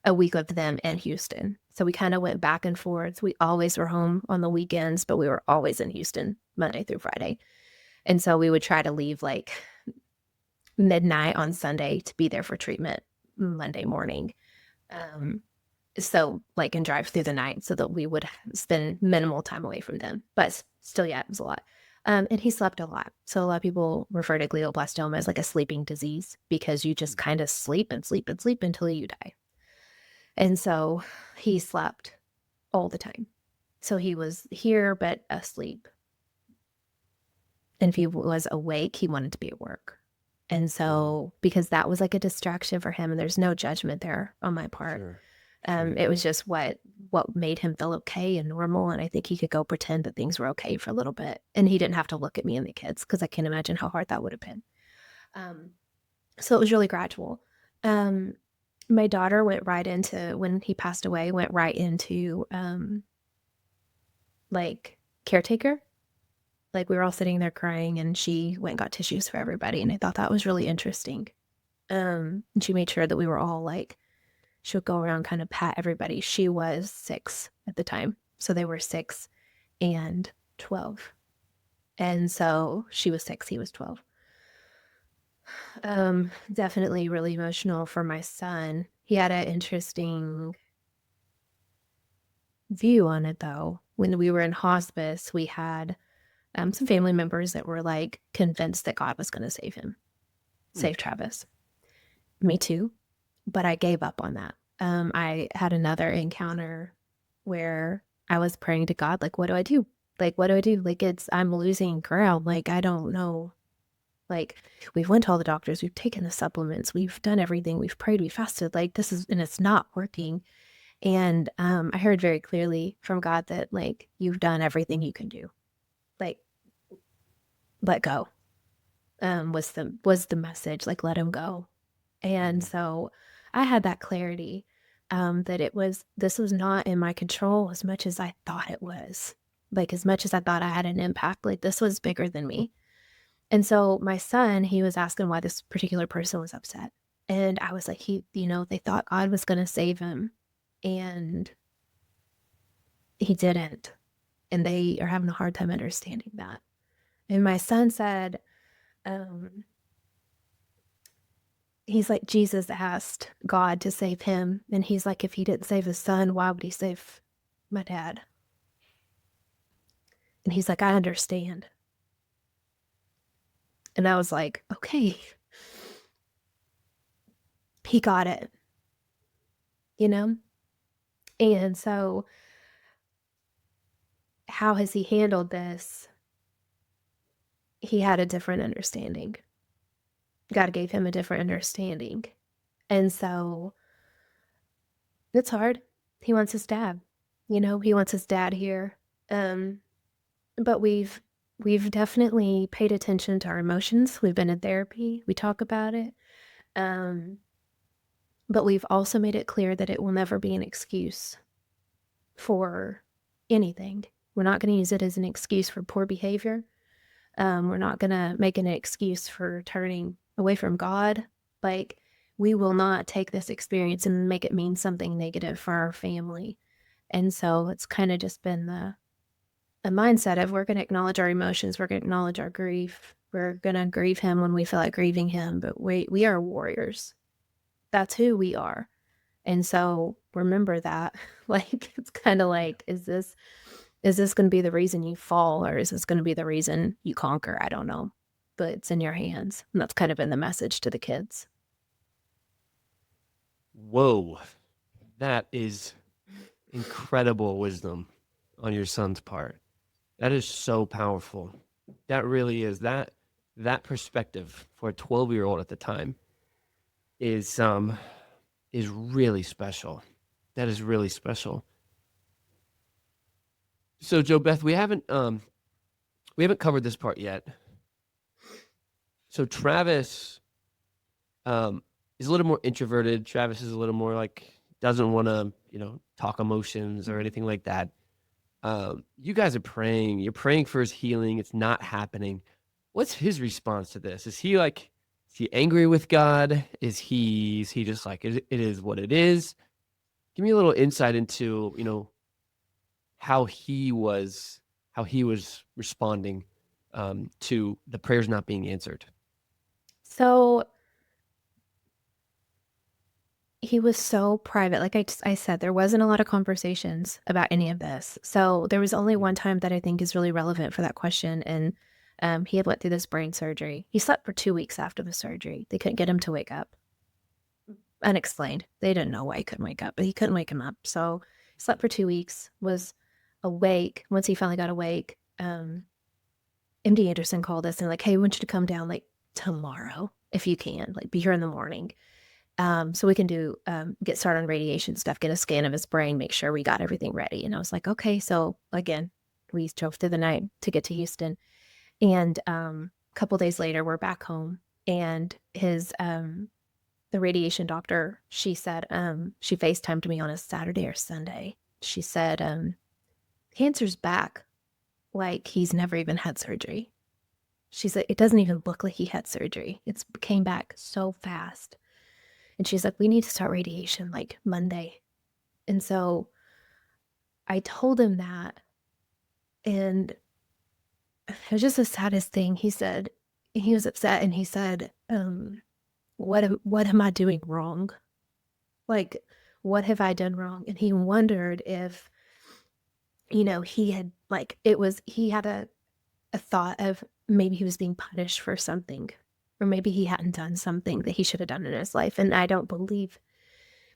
a week of them in Houston. So we kind of went back and forth. We always were home on the weekends, but we were always in Houston Monday through Friday. And so we would try to leave like midnight on Sunday to be there for treatment Monday morning. So like and drive through the night so that we would spend minimal time away from them. But still, yeah, it was a lot. And he slept a lot. So a lot of people refer to glioblastoma as like a sleeping disease because you just kind of sleep and sleep and sleep until you die. And so he slept all the time. So he was here, but asleep. And if he was awake, he wanted to be at work. And so, because that was like a distraction for him, and there's no judgment there on my part. Sure. It was just what made him feel okay and normal. And I think he could go pretend that things were okay for a little bit. And he didn't have to look at me and the kids because I can't imagine how hard that would have been. So it was really gradual. My daughter went right into, when he passed away, went right into like caretaker. Like we were all sitting there crying and she went and got tissues for everybody. And I thought that was really interesting. And she made sure that we were all like, she would go around kind of pat everybody. She was 6 at the time. So they were 6 and 12. And so she was 6, he was 12. Definitely really emotional for my son. He had an interesting view on it though. When we were in hospice, we had some family members that were like convinced that God was going to save him, save Travis. Me too. But I gave up on that. I had another encounter where I was praying to God, like, what do I do? Like, what do I do? Like, I'm losing ground. Like, I don't know. Like, we've went to all the doctors. We've taken the supplements. We've done everything. We've prayed. We fasted. Like, and it's not working. And I heard very clearly from God that, like, you've done everything you can do. Like, let go. Was the message. Like, let him go. And so I had that clarity that this was not in my control as much as I thought it was. Like, as much as I thought I had an impact, like, this was bigger than me. And so my son, he was asking why this particular person was upset. And I was like, they thought God was going to save him. And he didn't. And they are having a hard time understanding that. And my son said, he's like, Jesus asked God to save him. And he's like, if he didn't save his son, why would he save my dad? And he's like, I understand. And I was like, okay. He got it. And so how has he handled this? He had a different understanding. God gave him a different understanding. And so it's hard. He wants his dad. He wants his dad here. But we've definitely paid attention to our emotions. We've been in therapy. We talk about it. But we've also made it clear that it will never be an excuse for anything. We're not going to use it as an excuse for poor behavior. We're not going to make it an excuse for turning away from God. Like, we will not take this experience and make it mean something negative for our family. And so it's kind of just been the mindset of we're going to acknowledge our emotions. We're going to acknowledge our grief. We're going to grieve him when we feel like grieving him. But we are warriors. That's who we are. And so remember that. Like, it's kind of like, is this going to be the reason you fall, or is this going to be the reason you conquer? I don't know, but it's in your hands. And that's kind of been the message to the kids. Whoa, that is incredible wisdom. on your son's part. That is so powerful. That really is. That perspective for a 12-year-old at the time is really special. That is really special. So JoBeth, we haven't covered this part yet. So Travis is a little more introverted. Travis is a little more like doesn't want to, talk emotions or anything like that. You guys are praying. You're praying for his healing. It's not happening. What's his response to this? Is he angry with God? Is he just like it is what it is? Give me a little insight into how he was responding to the prayers not being answered. So he was so private. Like I said, there wasn't a lot of conversations about any of this. So there was only one time that I think is really relevant for that question. And he had went through this brain surgery. He slept for 2 weeks after the surgery. They couldn't get him to wake up. Unexplained. They didn't know why he couldn't wake up, but he couldn't wake him up. So he slept for 2 weeks, was awake. Once he finally got awake, MD Anderson called us and like, hey, we want you to come down like tomorrow if you can, like be here in the morning. So we can do get started on radiation stuff, get a scan of his brain, make sure we got everything ready. And I was like, okay. So again, we drove through the night to get to Houston. And a couple days later, we're back home. And his the radiation doctor, she said, she FaceTimed me on a Saturday or Sunday. She said, cancer's back. Like he's never even had surgery. She said, it doesn't even look like he had surgery. It came back so fast. And she's like, we need to start radiation like Monday. And so I told him that. And it was just the saddest thing. He said, he was upset and he said, what am I doing wrong? Like, what have I done wrong? And he wondered if, he had he had a thought of maybe he was being punished for something, or maybe he hadn't done something that he should have done in his life. And I don't believe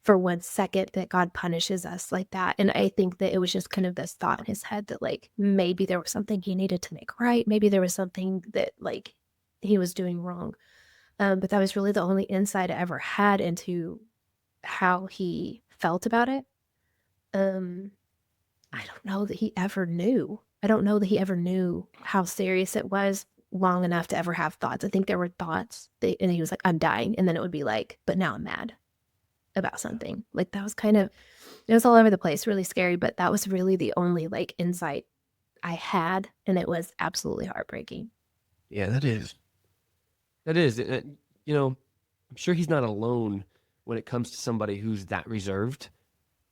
for 1 second that God punishes us like that. And I think that it was just kind of this thought in his head that like maybe there was something he needed to make right. Maybe there was something that like he was doing wrong. But that was really the only insight I ever had into how he felt about it. I don't know that he ever knew. I don't know that he ever knew how serious it was long enough to ever have thoughts. I think there were thoughts and he was like, I'm dying. And then it would be like, but now I'm mad about something. Like that was it was all over the place, really scary. But that was really the only like insight I had. And it was absolutely heartbreaking. Yeah, that is. I'm sure he's not alone when it comes to somebody who's that reserved.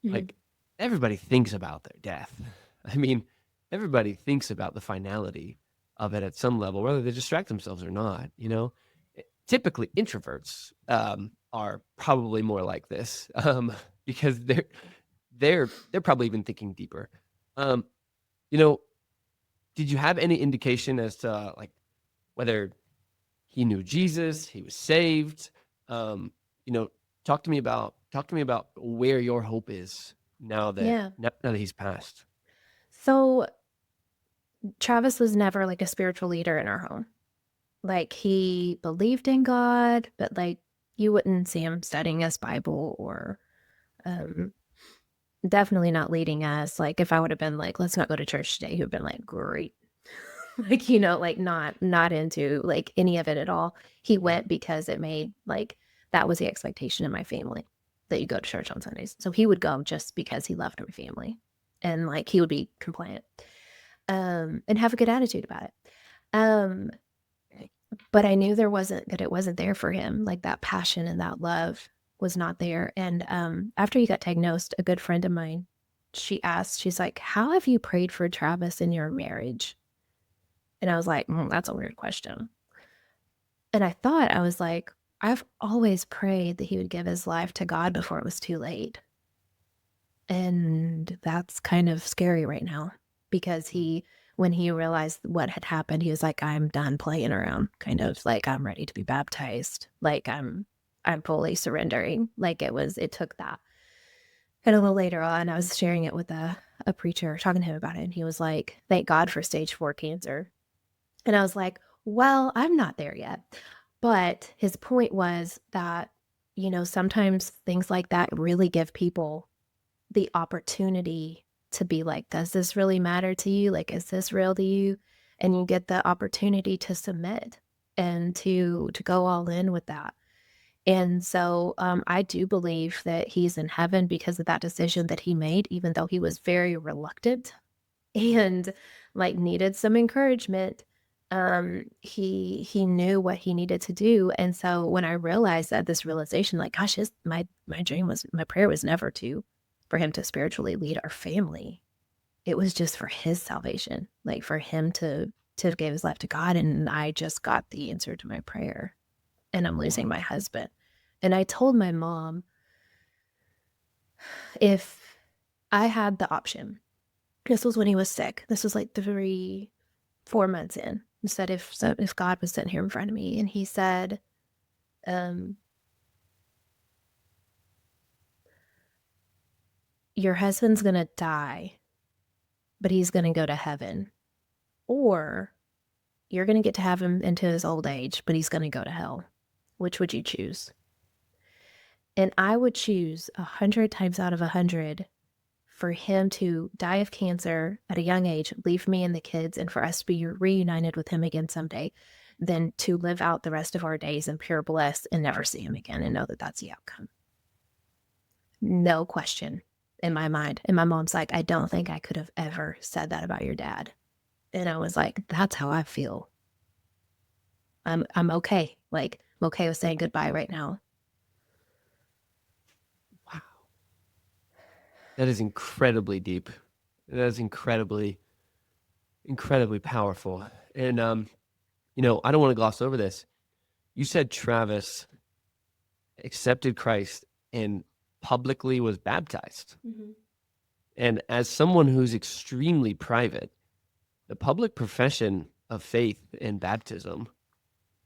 Mm-hmm. Like everybody thinks about their death. I mean, everybody thinks about the finality of it at some level, whether they distract themselves or not. Typically introverts are probably more like this because they're probably even thinking deeper. Did you have any indication as to like whether he knew Jesus, he was saved? Talk to me about where your hope is now that he's passed. So Travis was never like a spiritual leader in our home. Like he believed in God, but like you wouldn't see him studying his Bible or definitely not leading us. Like if I would have been like, let's not go to church today, he would have been like, great. Like, like not into like any of it at all. He went because it made like that was the expectation in my family that you go to church on Sundays. So he would go just because he loved our family and like he would be compliant and have a good attitude about it. But I knew it wasn't there for him. Like that passion and that love was not there. And after he got diagnosed, a good friend of mine, she's like, how have you prayed for Travis in your marriage? And I was like, that's a weird question. And I was like, I've always prayed that he would give his life to God before it was too late. And that's kind of scary right now because when he realized what had happened, he was like, I'm done playing around, kind of like, I'm ready to be baptized. Like I'm fully surrendering. Like it took that. And a little later on, I was sharing it with a a preacher talking to him about it, and he was like, "Thank God for stage 4 cancer." And I was like, "Well, I'm not there yet." But his point was that, sometimes things like that really give people the opportunity to be like, "Does this really matter to you? Like, is this real to you?" And you get the opportunity to submit and to go all in with that. And so, I do believe that he's in heaven because of that decision that he made, even though he was very reluctant and, like, needed some encouragement. He knew what he needed to do, and so when I realized that this realization, like, gosh, my prayer was never for him to spiritually lead our family. It was just for his salvation, like, for him to give his life to God, and I just got the answer to my prayer, and I'm losing Wow. my husband. And I told my mom, if I had the option, this was when he was sick. This was like 3, 4 months in. He said, if God was sitting here in front of me and he said, um, "Your husband's gonna die, but he's gonna go to heaven, or you're gonna get to have him into his old age, but he's gonna go to hell. Which would you choose?" And I would choose 100 times out of 100 for him to die of cancer at a young age, leave me and the kids, and for us to be reunited with him again someday, than to live out the rest of our days in pure bliss and never see him again and know that that's the outcome. No question in my mind. And my mom's like, "I don't think I could have ever said that about your dad." And I was like, "That's how I feel. I'm okay. Like, I'm okay with saying goodbye right now." Wow. That is incredibly deep. That is incredibly powerful. And I don't want to gloss over this. You said Travis accepted Christ and publicly was baptized. Mhm. And as someone who's extremely private, the public profession of faith and baptism,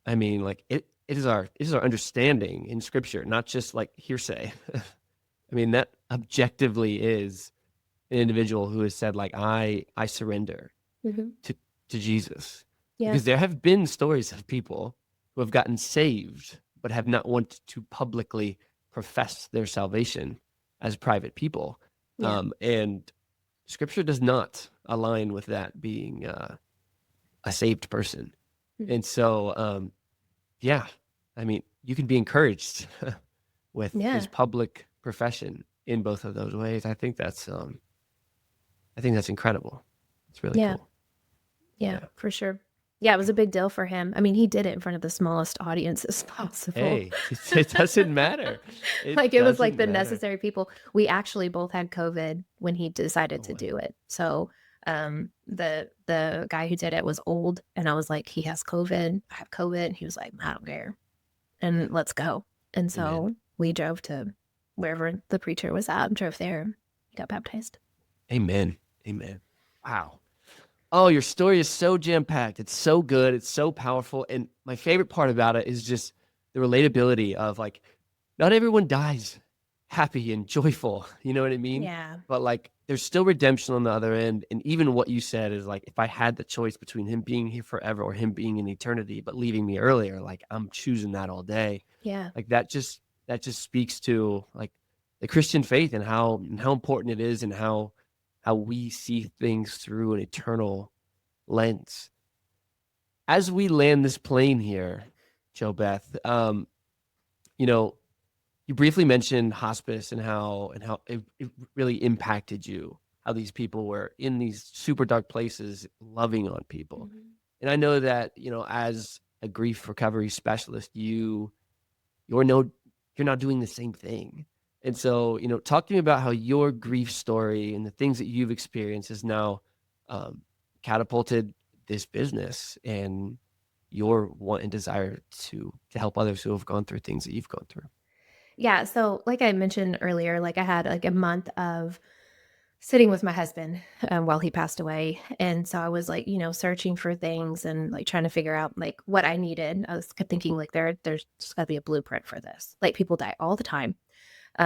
I mean, like it is our understanding in scripture, not just like hearsay. I mean, that objectively is an individual who has said, like, I surrender Mhm. to to Jesus. Yeah. Because there have been stories of people who have gotten saved but have not wanted to publicly profess their salvation as private people. Yeah. And scripture does not align with that being a saved person. Mhm. And so, yeah, I mean, you can be encouraged with his Yeah. public profession in both of those ways. I think that's incredible. It's really Yeah. cool. Yeah, Yeah. for sure. Yeah, it was a big deal for him. I mean, he did it in front of the smallest audiences possible. Hey, it doesn't matter. It Like, it was like doesn't the matter. necessary people. We actually both had COVID when he decided Oh, to wow. do it. So, the guy who did it was old, and I was like, "He has COVID, I have COVID," and he was like, "I don't care, and let's go." And Amen. so we drove to wherever the preacher was at, drove there, he got baptized. Amen. Amen. Wow. Oh, your story is so jam-packed. It's so good. It's so powerful. And my favorite part about it is just the relatability of like, not everyone dies happy and joyful. You know what I mean? Yeah. But like, there's still redemption on the other end. And even what you said is like, if I had the choice between him being here forever or him being in eternity, but leaving me earlier, like I'm choosing that all day. Yeah. Like that just speaks to like the Christian faith and how important it is and how we see things through an eternal lens. As we land this plane here, JoBeth, you know, you briefly mentioned hospice and how it really impacted you, how these people were in these super dark places loving on people. Mhm. And I know that, as a grief recovery specialist, you're no you're not doing the same thing. And so, talk to me about how your grief story and the things that you've experienced has now um, catapulted this business and your want and desire to help others who have gone through things that you've gone through. Yeah, so like I mentioned earlier, like I had like a month of sitting with my husband while he passed away. And so I was like, searching for things and like trying to figure out like what I needed. I was kept thinking like there's got to be a blueprint for this. Like people die all the time.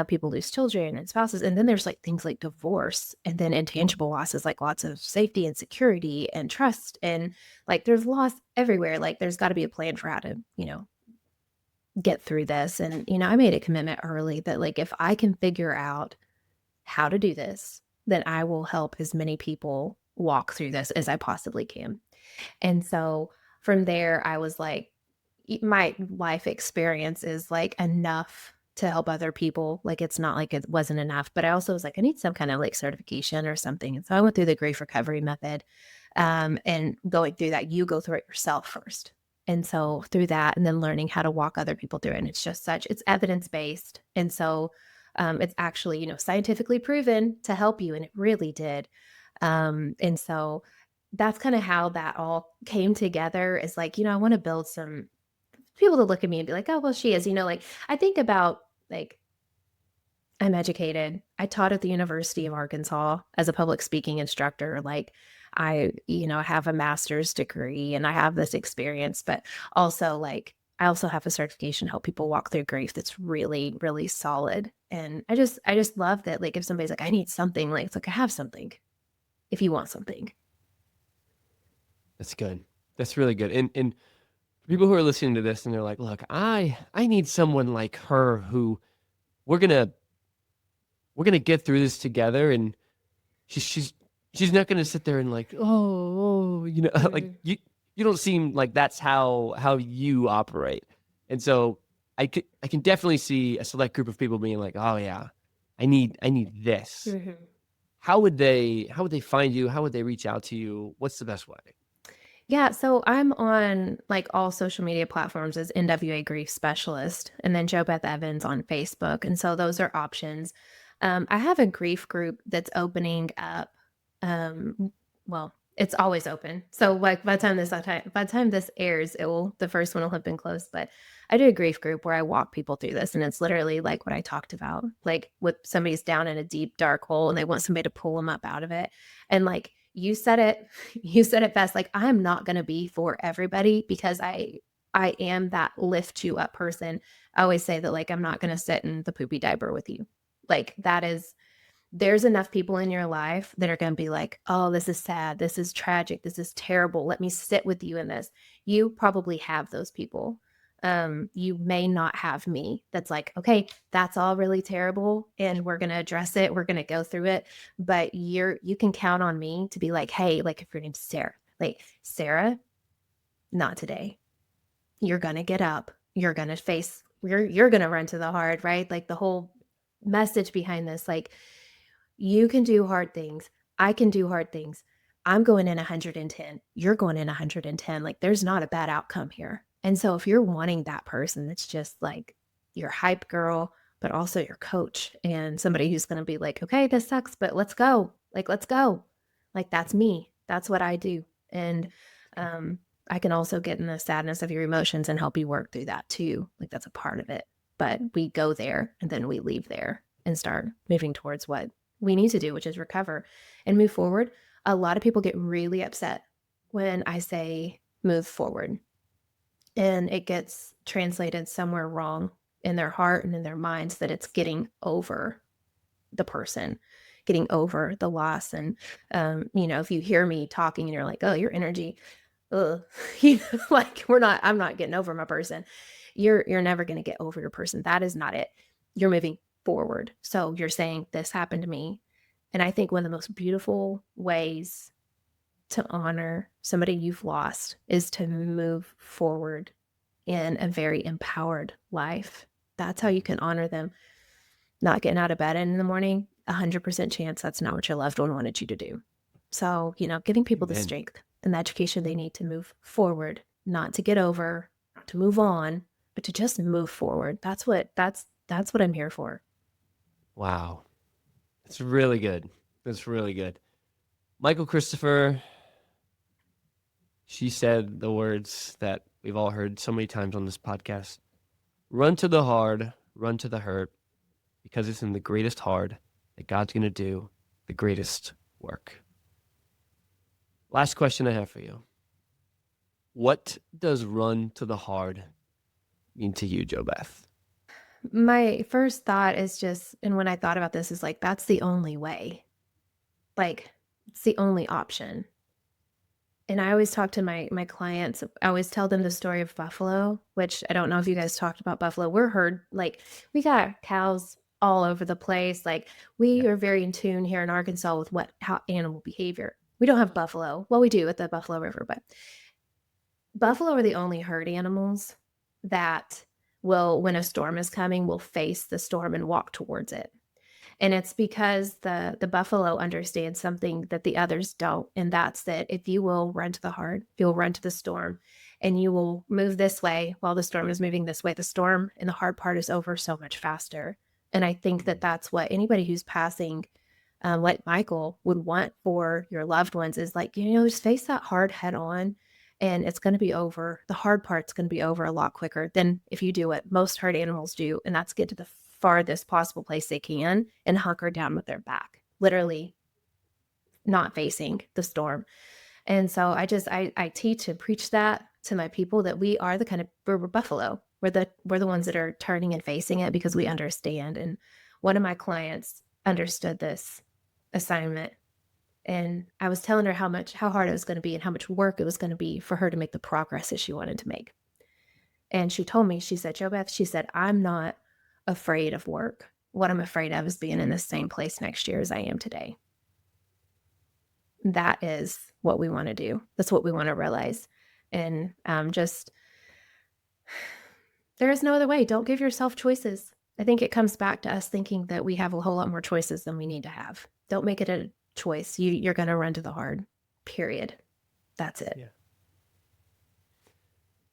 People lose children and spouses. And then there's like things like divorce and then intangible losses, like lots of safety and security and trust. And like there's loss everywhere. Like there's got to be a plan for how to, get through this. And, I made a commitment early that like if I can figure out how to do this, then I will help as many people walk through this as I possibly can. And so from there, I was like, my life experience is like enough to help other people. Like it's not like it wasn't enough, but I also was like, I need some kind of like certification or something. And so I went through the grief recovery method. And going through that, you go through it yourself first. And so through that, and then learning how to walk other people through it. And it's just it's evidence based. And so it's actually, scientifically proven to help you. And it really did. And so that's kind of how that all came together is like, I want to build some people to look at me and be like, "Oh, well, she is." Like, I think about, like, I'm educated. I taught at the University of Arkansas as a public speaking instructor. Like, I have a master's degree and I have this experience, but also, like, I also have a certification to help people walk through grief that's really, really solid. And I just love that, like, if somebody's like, "I need something," like, it's like, I have something if you want something. That's good. That's really good. And people who are listening to this and they're like, look, I need someone like her who we're gonna we're gonna get through this together, and she's not gonna sit there and like, like Mhm. you don't seem like that's how you operate. And so I can definitely see a select group of people being like, oh yeah, I need this. Mhm. How would they find you? How would they reach out to you? What's the best way? Yeah, so I'm on like all social media platforms as NWA Grief Specialist, and then JoBeth Evans on Facebook. And so those are options. I have a grief group that's opening up. Well, it's always open. So like by the time this airs, the first one will have been closed. But I do a grief group where I walk people through this, and it's literally like what I talked about, like with somebody's down in a deep dark hole and they want somebody to pull them up out of it. And like you said it, you said it best. Like I'm not going to be for everybody because I am that lift you up person. I always say that like I'm not going to sit in the poopy diaper with you. Like that is there's enough people in your life that are going to be like, "Oh, this is sad. This is tragic. This is terrible. Let me sit with you in this." You probably have those people. You may not have me. That's like, "Okay, that's all really terrible and we're going to address it. We're going to go through it." But you can count on me to be like, "Hey, like if your name's Sarah, like Sarah, not today. You're going to get up. You're going to face you're going to run to the hard, right?" Like the whole message behind this like you can do hard things. I can do hard things. I'm going in 110. You're going in 110. Like there's not a bad outcome here. And so if you're wanting that person that's just like your hype girl, but also your coach and somebody who's going to be like, okay, this sucks, but let's go. Like, let's go. Like that's me. That's what I do. And um, I can also get in the sadness of your emotions and help you work through that too. Like that's a part of it. But we go there and then we leave there and start moving towards what we need to do, which is recover and move forward. A lot of people get really upset when I say move forward, and it gets translated somewhere wrong in their heart and in their minds that it's getting over the person, getting over the loss. And, if you hear me talking and you're like, oh, your energy, ugh, like I'm not getting over my person. You're never going to get over your person. That is not it. You're moving forward. So you're saying this happened to me. And I think one of the most beautiful ways to honor somebody you've lost is to move forward in a very empowered life. That's how you can honor them. Not getting out of bed in the morning, 100% chance that's not what your loved one wanted you to do. So, giving people the Amen. strength and the education they need to move forward, not to get over, not to move on, but to just move forward. That's what I'm here for. Wow. It's really good. That's really good. Michael Christopher, she said the words that we've all heard so many times on this podcast. Run to the hard, run to the hurt, because it's in the greatest hard that God's going to do the greatest work. Last question I have for you. What does run to the hard mean to you, JoBeth? My first thought is just, and when I thought about this, is like, that's the only way. Like, it's the only option. And I always talk to my clients, I always tell them the story of buffalo, which I don't know if you guys talked about buffalo. We're herd, like, we got cows all over the place. Like, Yeah. we are very in tune here in Arkansas with how animal behavior. We don't have buffalo. Well, we do at the Buffalo River, but buffalo are the only herd animals that will, when a storm is coming, will face the storm and walk towards it. And it's because the buffalo understands something that the others don't, and that's that if you will run to the hard, if you'll run to the storm, and you will move this way while the storm is moving this way, the storm and the hard part is over so much faster. And I think that that's what anybody who's passing, like Michael, would want for your loved ones is like, just face that hard head on, and it's going to be over. The hard part's going to be over a lot quicker than if you do what most herd animals do, and that's get to the farthest possible place they can and hunker down with their back, literally not facing the storm. And so I teach and preach that to my people, that we are the kind of, we're buffalo. We're the ones that are turning and facing it because we understand. And one of my clients understood this assignment. And I was telling her how hard it was going to be and how much work it was going to be for her to make the progress that she wanted to make. And she told me, she said, JoBeth, she said, I'm not afraid of work. What I'm afraid of is being in the same place next year as I am today. That is what we want to do. That's what we want to realize. And just, there is no other way. Don't give yourself choices. I think it comes back to us thinking that we have a whole lot more choices than we need to have. Don't make it a choice. You're going to run to the hard, period. That's it. Yeah.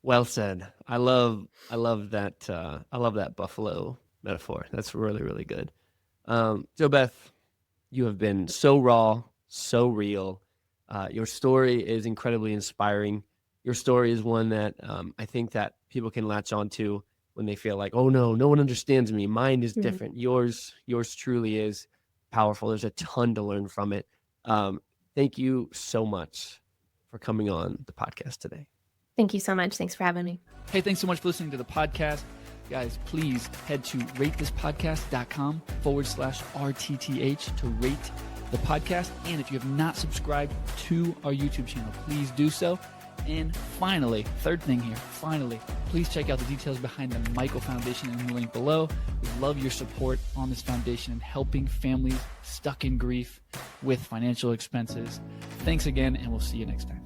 Well said. I love that. I love that buffalo metaphor. That's really, really good. JoBeth, you have been so raw, so real. Your story is incredibly inspiring. Your story is one that I think that people can latch onto when they feel like, oh no one understands me. Mine is different. Yours truly is powerful. There's a ton to learn from it. Thank you so much for coming on the podcast today. Thank you so much. Thanks for having me. Hey, thanks so much for listening to the podcast. Guys, please head to ratethispodcast.com/RTTH to rate the podcast. And if you have not subscribed to our YouTube channel, please do so. And finally, third thing here, please check out the details behind the Michael Foundation in the link below. We love your support on this foundation and helping families stuck in grief with financial expenses. Thanks again, and we'll see you next time.